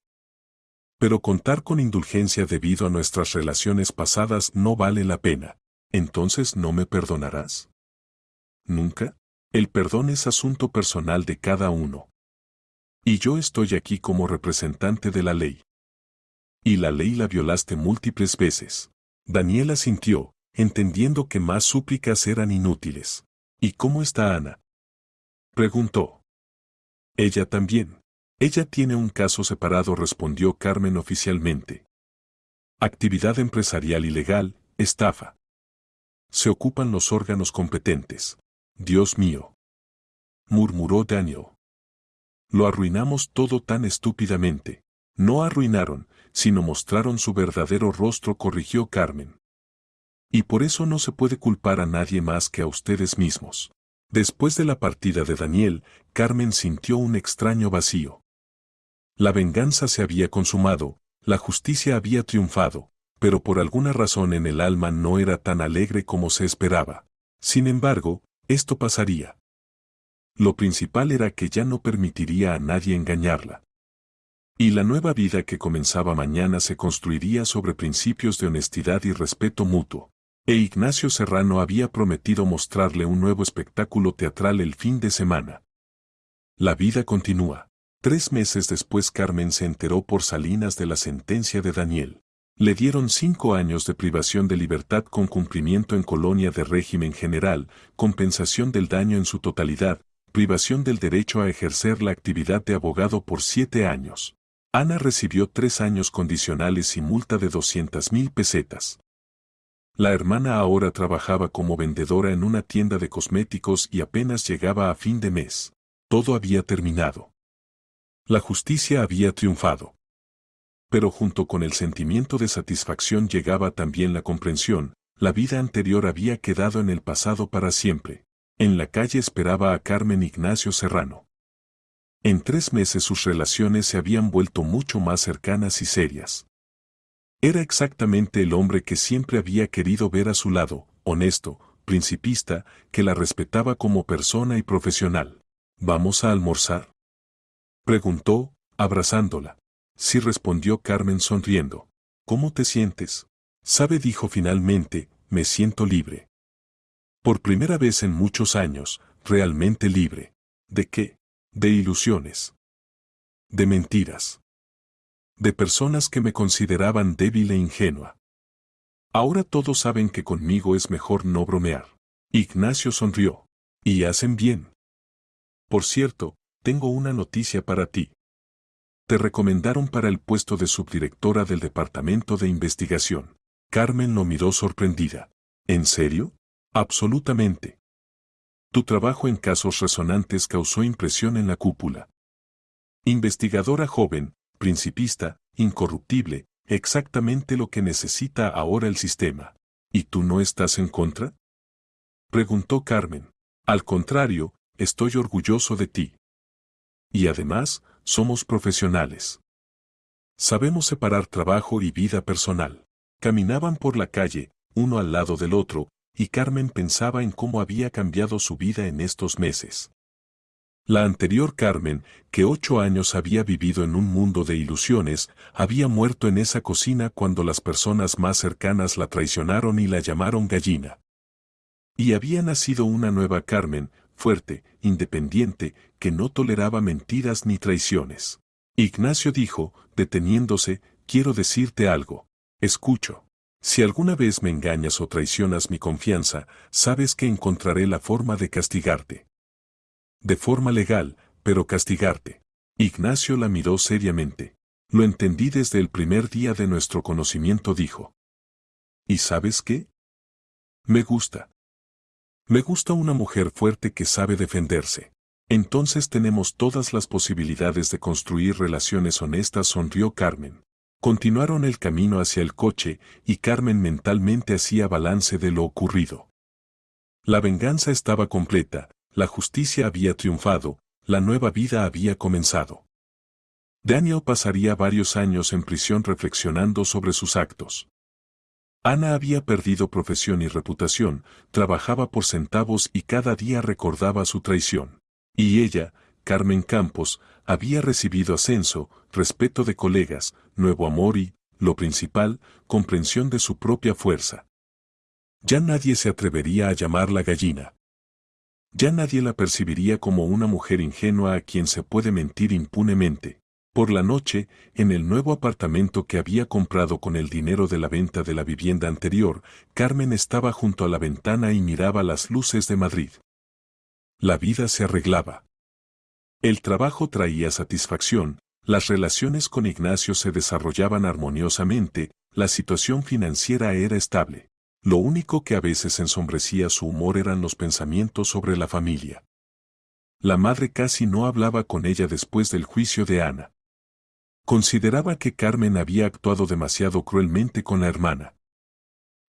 Speaker 1: Pero contar con indulgencia debido a nuestras relaciones pasadas no vale la pena. ¿Entonces no me perdonarás? ¿Nunca? El perdón es asunto personal de cada uno. Y yo estoy aquí como representante de la ley. Y la ley la violaste múltiples veces. Daniel asintió, entendiendo que más súplicas eran inútiles. ¿Y cómo está Ana?, preguntó. Ella también. Ella tiene un caso separado, respondió Carmen oficialmente. Actividad empresarial ilegal, estafa. Se ocupan los órganos competentes. Dios mío, murmuró Daniel. Lo arruinamos todo tan estúpidamente. No arruinaron, sino mostraron su verdadero rostro, corrigió Carmen. Y por eso no se puede culpar a nadie más que a ustedes mismos. Después de la partida de Daniel, Carmen sintió un extraño vacío. La venganza se había consumado, la justicia había triunfado, pero por alguna razón en el alma no era tan alegre como se esperaba. Sin embargo, esto pasaría. Lo principal era que ya no permitiría a nadie engañarla. Y la nueva vida que comenzaba mañana se construiría sobre principios de honestidad y respeto mutuo. E Ignacio Serrano había prometido mostrarle un nuevo espectáculo teatral el fin de semana. La vida continúa. 3 meses después Carmen se enteró por Salinas de la sentencia de Daniel. Le dieron 5 años de privación de libertad con cumplimiento en colonia de régimen general, compensación del daño en su totalidad, privación del derecho a ejercer la actividad de abogado por 7 años. Ana recibió 3 años condicionales y multa de 200.000 pesetas. La hermana ahora trabajaba como vendedora en una tienda de cosméticos y apenas llegaba a fin de mes. Todo había terminado. La justicia había triunfado. Pero junto con el sentimiento de satisfacción llegaba también la comprensión, la vida anterior había quedado en el pasado para siempre. En la calle esperaba a Carmen Ignacio Serrano. En 3 meses sus relaciones se habían vuelto mucho más cercanas y serias. Era exactamente el hombre que siempre había querido ver a su lado, honesto, principista, que la respetaba como persona y profesional. ¿Vamos a almorzar?, preguntó, abrazándola. Sí, respondió Carmen sonriendo. ¿Cómo te sientes? Sabe, dijo finalmente, me siento libre. Por primera vez en muchos años, realmente libre. ¿De qué? De ilusiones. De mentiras. De personas que me consideraban débil e ingenua. Ahora todos saben que conmigo es mejor no bromear. Ignacio sonrió. Y hacen bien. Por cierto, tengo una noticia para ti. Te recomendaron para el puesto de subdirectora del departamento de investigación. Carmen lo miró sorprendida. ¿En serio? Absolutamente. Tu trabajo en casos resonantes causó impresión en la cúpula. Investigadora joven, principista, incorruptible, exactamente lo que necesita ahora el sistema. ¿Y tú no estás en contra?, preguntó Carmen. Al contrario, estoy orgulloso de ti. Y además, somos profesionales. Sabemos separar trabajo y vida personal. Caminaban por la calle, uno al lado del otro, y Carmen pensaba en cómo había cambiado su vida en estos meses. La anterior Carmen, que 8 años había vivido en un mundo de ilusiones, había muerto en esa cocina cuando las personas más cercanas la traicionaron y la llamaron gallina. Y había nacido una nueva Carmen, fuerte, independiente, que no toleraba mentiras ni traiciones. Ignacio dijo, deteniéndose, quiero decirte algo. Escucho. Si alguna vez me engañas o traicionas mi confianza, sabes que encontraré la forma de castigarte. De forma legal, pero castigarte. Ignacio la miró seriamente. Lo entendí desde el primer día de nuestro conocimiento, dijo. ¿Y sabes qué? Me gusta. Me gusta una mujer fuerte que sabe defenderse. Entonces tenemos todas las posibilidades de construir relaciones honestas, sonrió Carmen. Continuaron el camino hacia el coche, y Carmen mentalmente hacía balance de lo ocurrido. La venganza estaba completa, La justicia había triunfado, la nueva vida había comenzado. Daniel pasaría varios años en prisión reflexionando sobre sus actos. Ana había perdido profesión y reputación, trabajaba por centavos y cada día recordaba su traición. Y ella, Carmen Campos, había recibido ascenso, respeto de colegas, nuevo amor y, lo principal, comprensión de su propia fuerza. Ya nadie se atrevería a llamarla gallina. Ya nadie la percibiría como una mujer ingenua a quien se puede mentir impunemente. Por la noche, en el nuevo apartamento que había comprado con el dinero de la venta de la vivienda anterior, Carmen estaba junto a la ventana y miraba las luces de Madrid. La vida se arreglaba. El trabajo traía satisfacción, las relaciones con Ignacio se desarrollaban armoniosamente, la situación financiera era estable. Lo único que a veces ensombrecía su humor eran los pensamientos sobre la familia. La madre casi no hablaba con ella después del juicio de Ana. Consideraba que Carmen había actuado demasiado cruelmente con la hermana.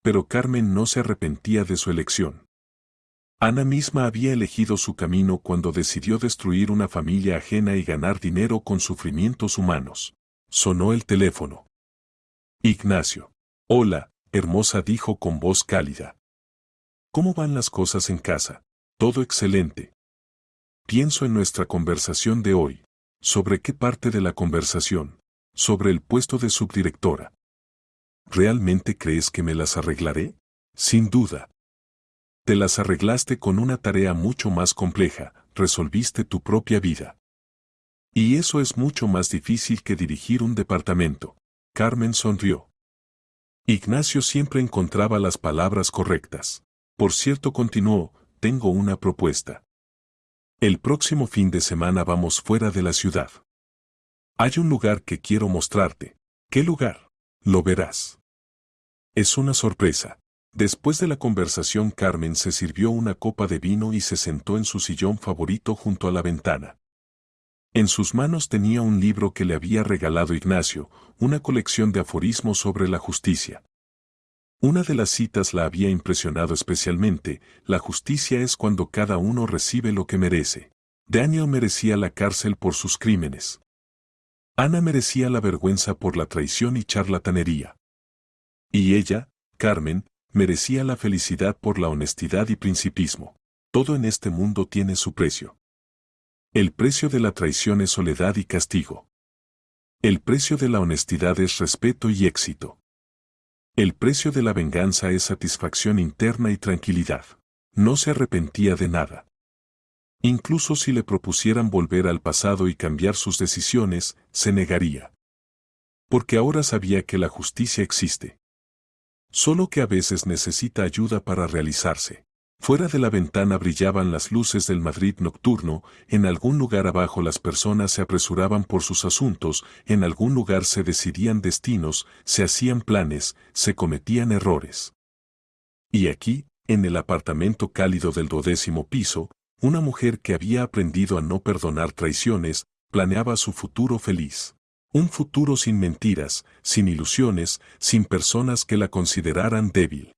Speaker 1: Pero Carmen no se arrepentía de su elección. Ana misma había elegido su camino cuando decidió destruir una familia ajena y ganar dinero con sufrimientos humanos. Sonó el teléfono. Ignacio. Hola, hermosa, dijo con voz cálida. ¿Cómo van las cosas en casa? Todo excelente. Pienso en nuestra conversación de hoy. ¿Sobre qué parte de la conversación? Sobre el puesto de subdirectora. ¿Realmente crees que me las arreglaré? Sin duda. Te las arreglaste con una tarea mucho más compleja, resolviste tu propia vida. Y eso es mucho más difícil que dirigir un departamento. Carmen sonrió. Ignacio siempre encontraba las palabras correctas. Por cierto, continuó, tengo una propuesta. El próximo fin de semana vamos fuera de la ciudad. Hay un lugar que quiero mostrarte. ¿Qué lugar? Lo verás. Es una sorpresa. Después de la conversación, Carmen se sirvió una copa de vino y se sentó en su sillón favorito junto a la ventana. En sus manos tenía un libro que le había regalado Ignacio, una colección de aforismos sobre la justicia. Una de las citas la había impresionado especialmente: la justicia es cuando cada uno recibe lo que merece. Daniel merecía la cárcel por sus crímenes. Ana merecía la vergüenza por la traición y charlatanería. Y ella, Carmen, merecía la felicidad por la honestidad y principismo. Todo en este mundo tiene su precio. El precio de la traición es soledad y castigo. El precio de la honestidad es respeto y éxito. El precio de la venganza es satisfacción interna y tranquilidad. No se arrepentía de nada. Incluso si le propusieran volver al pasado y cambiar sus decisiones, se negaría. Porque ahora sabía que la justicia existe. Solo que a veces necesita ayuda para realizarse. Fuera de la ventana brillaban las luces del Madrid nocturno, en algún lugar abajo las personas se apresuraban por sus asuntos, en algún lugar se decidían destinos, se hacían planes, se cometían errores. Y aquí, en el apartamento cálido del 12º piso, una mujer que había aprendido a no perdonar traiciones, planeaba su futuro feliz. Un futuro sin mentiras, sin ilusiones, sin personas que la consideraran débil.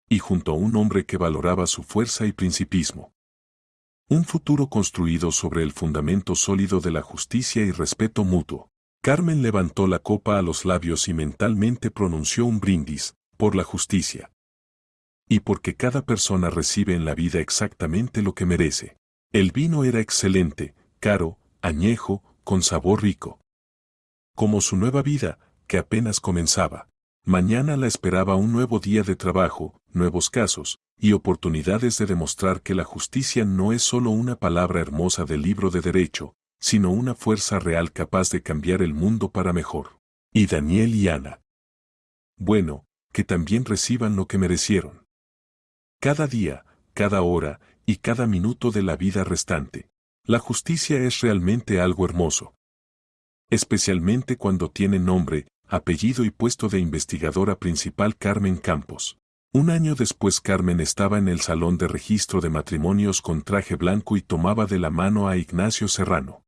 Speaker 1: Y junto a un hombre que valoraba su fuerza y principismo. Un futuro construido sobre el fundamento sólido de la justicia y respeto mutuo. Carmen levantó la copa a los labios y mentalmente pronunció un brindis, por la justicia. Y porque cada persona recibe en la vida exactamente lo que merece. El vino era excelente, caro, añejo, con sabor rico. Como su nueva vida, que apenas comenzaba. Mañana la esperaba un nuevo día de trabajo, nuevos casos, y oportunidades de demostrar que la justicia no es solo una palabra hermosa del libro de derecho, sino una fuerza real capaz de cambiar el mundo para mejor. Y Daniel y Ana. Bueno, que también reciban lo que merecieron. Cada día, cada hora, y cada minuto de la vida restante. La justicia es realmente algo hermoso. Especialmente cuando tiene nombre, apellido y puesto de investigadora principal Carmen Campos. Un año después Carmen estaba en el salón de registro de matrimonios con traje blanco y tomaba de la mano a Ignacio Serrano.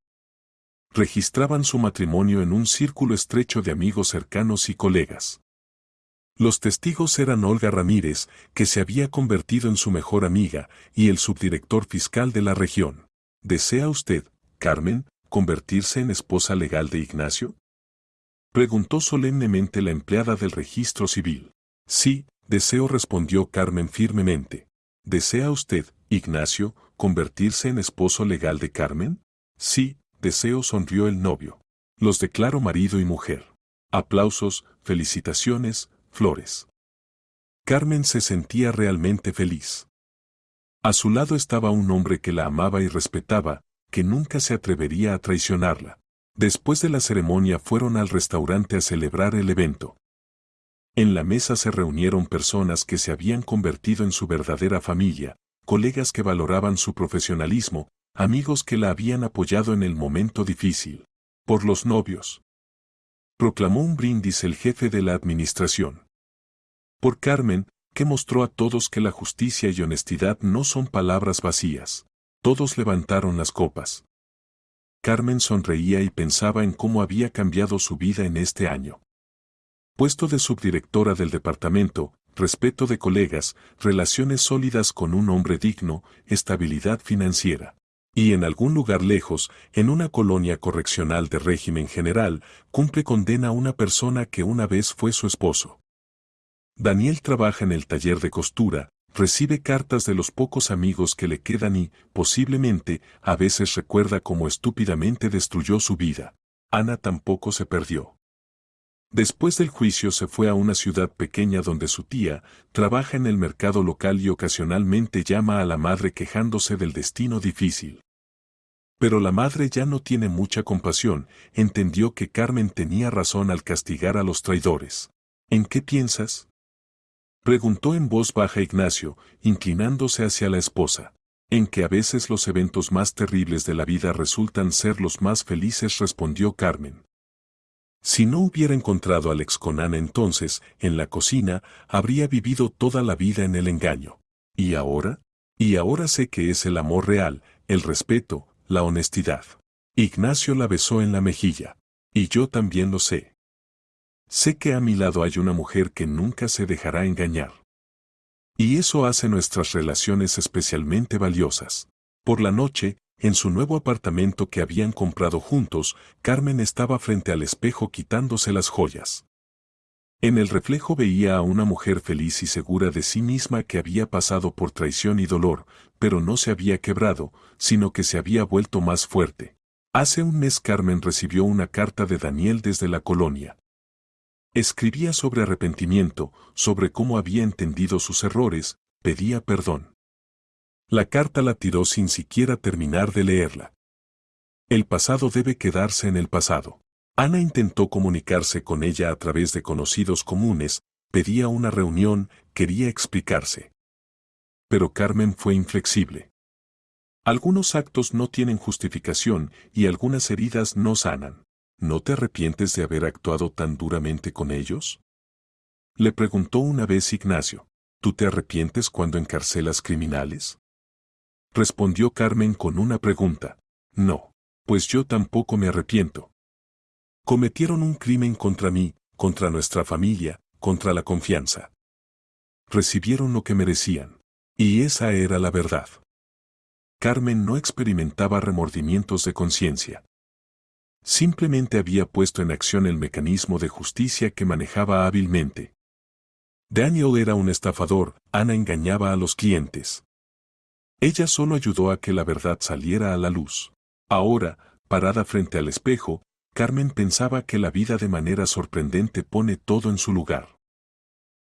Speaker 1: Registraban su matrimonio en un círculo estrecho de amigos cercanos y colegas. Los testigos eran Olga Ramírez, que se había convertido en su mejor amiga, y el subdirector fiscal de la región. ¿Desea usted, Carmen, convertirse en esposa legal de Ignacio? Preguntó solemnemente la empleada del registro civil. Sí, deseo, respondió Carmen firmemente. ¿Desea usted, Ignacio, convertirse en esposo legal de Carmen? Sí, deseo, sonrió el novio. Los declaro marido y mujer. Aplausos, felicitaciones, flores. Carmen se sentía realmente feliz. A su lado estaba un hombre que la amaba y respetaba, que nunca se atrevería a traicionarla. Después de la ceremonia fueron al restaurante a celebrar el evento. En la mesa se reunieron personas que se habían convertido en su verdadera familia, colegas que valoraban su profesionalismo, amigos que la habían apoyado en el momento difícil. Por los novios. Proclamó un brindis el jefe de la administración. Por Carmen, que mostró a todos que la justicia y honestidad no son palabras vacías. Todos levantaron las copas. Carmen sonreía y pensaba en cómo había cambiado su vida en este año. Puesto de subdirectora del departamento, respeto de colegas, relaciones sólidas con un hombre digno, estabilidad financiera. Y en algún lugar lejos, en una colonia correccional de régimen general, cumple condena a una persona que una vez fue su esposo. Daniel trabaja en el taller de costura, recibe cartas de los pocos amigos que le quedan y, posiblemente, a veces recuerda cómo estúpidamente destruyó su vida. Ana tampoco se perdió. Después del juicio se fue a una ciudad pequeña donde su tía trabaja en el mercado local y ocasionalmente llama a la madre quejándose del destino difícil. Pero la madre ya no tiene mucha compasión, entendió que Carmen tenía razón al castigar a los traidores. ¿En qué piensas?, preguntó en voz baja Ignacio, inclinándose hacia la esposa. En que a veces los eventos más terribles de la vida resultan ser los más felices, respondió Carmen. Si no hubiera encontrado a Alex con Ana entonces, en la cocina, habría vivido toda la vida en el engaño. ¿Y ahora? Y ahora sé que es el amor real, el respeto, la honestidad. Ignacio la besó en la mejilla. Y yo también lo sé. Sé que a mi lado hay una mujer que nunca se dejará engañar. Y eso hace nuestras relaciones especialmente valiosas. Por la noche, en su nuevo apartamento que habían comprado juntos, Carmen estaba frente al espejo quitándose las joyas. En el reflejo veía a una mujer feliz y segura de sí misma que había pasado por traición y dolor, pero no se había quebrado, sino que se había vuelto más fuerte. Hace un mes Carmen recibió una carta de Daniel desde la colonia. Escribía sobre arrepentimiento, sobre cómo había entendido sus errores, pedía perdón. La carta la tiró sin siquiera terminar de leerla. El pasado debe quedarse en el pasado. Ana intentó comunicarse con ella a través de conocidos comunes, pedía una reunión, quería explicarse. Pero Carmen fue inflexible. Algunos actos no tienen justificación y algunas heridas no sanan. ¿No te arrepientes de haber actuado tan duramente con ellos?, le preguntó una vez Ignacio. ¿Tú te arrepientes cuando encarcelas criminales?, respondió Carmen con una pregunta. No, pues yo tampoco me arrepiento. Cometieron un crimen contra mí, contra nuestra familia, contra la confianza. Recibieron lo que merecían. Y esa era la verdad. Carmen no experimentaba remordimientos de conciencia. Simplemente había puesto en acción el mecanismo de justicia que manejaba hábilmente. Daniel era un estafador, Ana engañaba a los clientes. Ella solo ayudó a que la verdad saliera a la luz. Ahora, parada frente al espejo, Carmen pensaba que la vida de manera sorprendente pone todo en su lugar.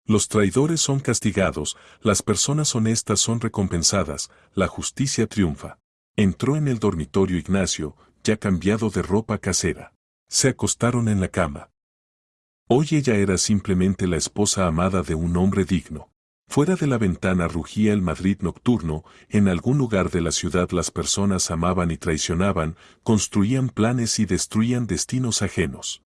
Speaker 1: Los traidores son castigados, las personas honestas son recompensadas, la justicia triunfa. Entró en el dormitorio Ignacio, ya cambiado de ropa casera. Se acostaron en la cama. Hoy ella era simplemente la esposa amada de un hombre digno. Fuera de la ventana rugía el Madrid nocturno, en algún lugar de la ciudad las personas amaban y traicionaban, construían planes y destruían destinos ajenos.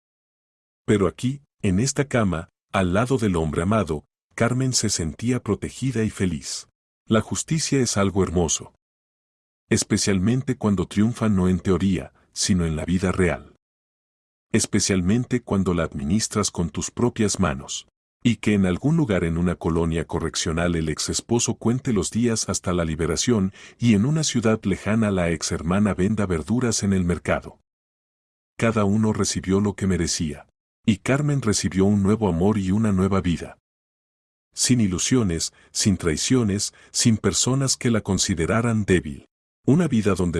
Speaker 1: Pero aquí, en esta cama, al lado del hombre amado, Carmen se sentía protegida y feliz. La justicia es algo hermoso. Especialmente cuando triunfa no en teoría, sino en la vida real. Especialmente cuando la administras con tus propias manos. Y que en algún lugar en una colonia correccional el ex esposo cuente los días hasta la liberación y en una ciudad lejana la ex hermana venda verduras en el mercado. Cada uno recibió lo que merecía. Y Carmen recibió un nuevo amor y una nueva vida. Sin ilusiones, sin traiciones, sin personas que la consideraran débil. Una vida donde la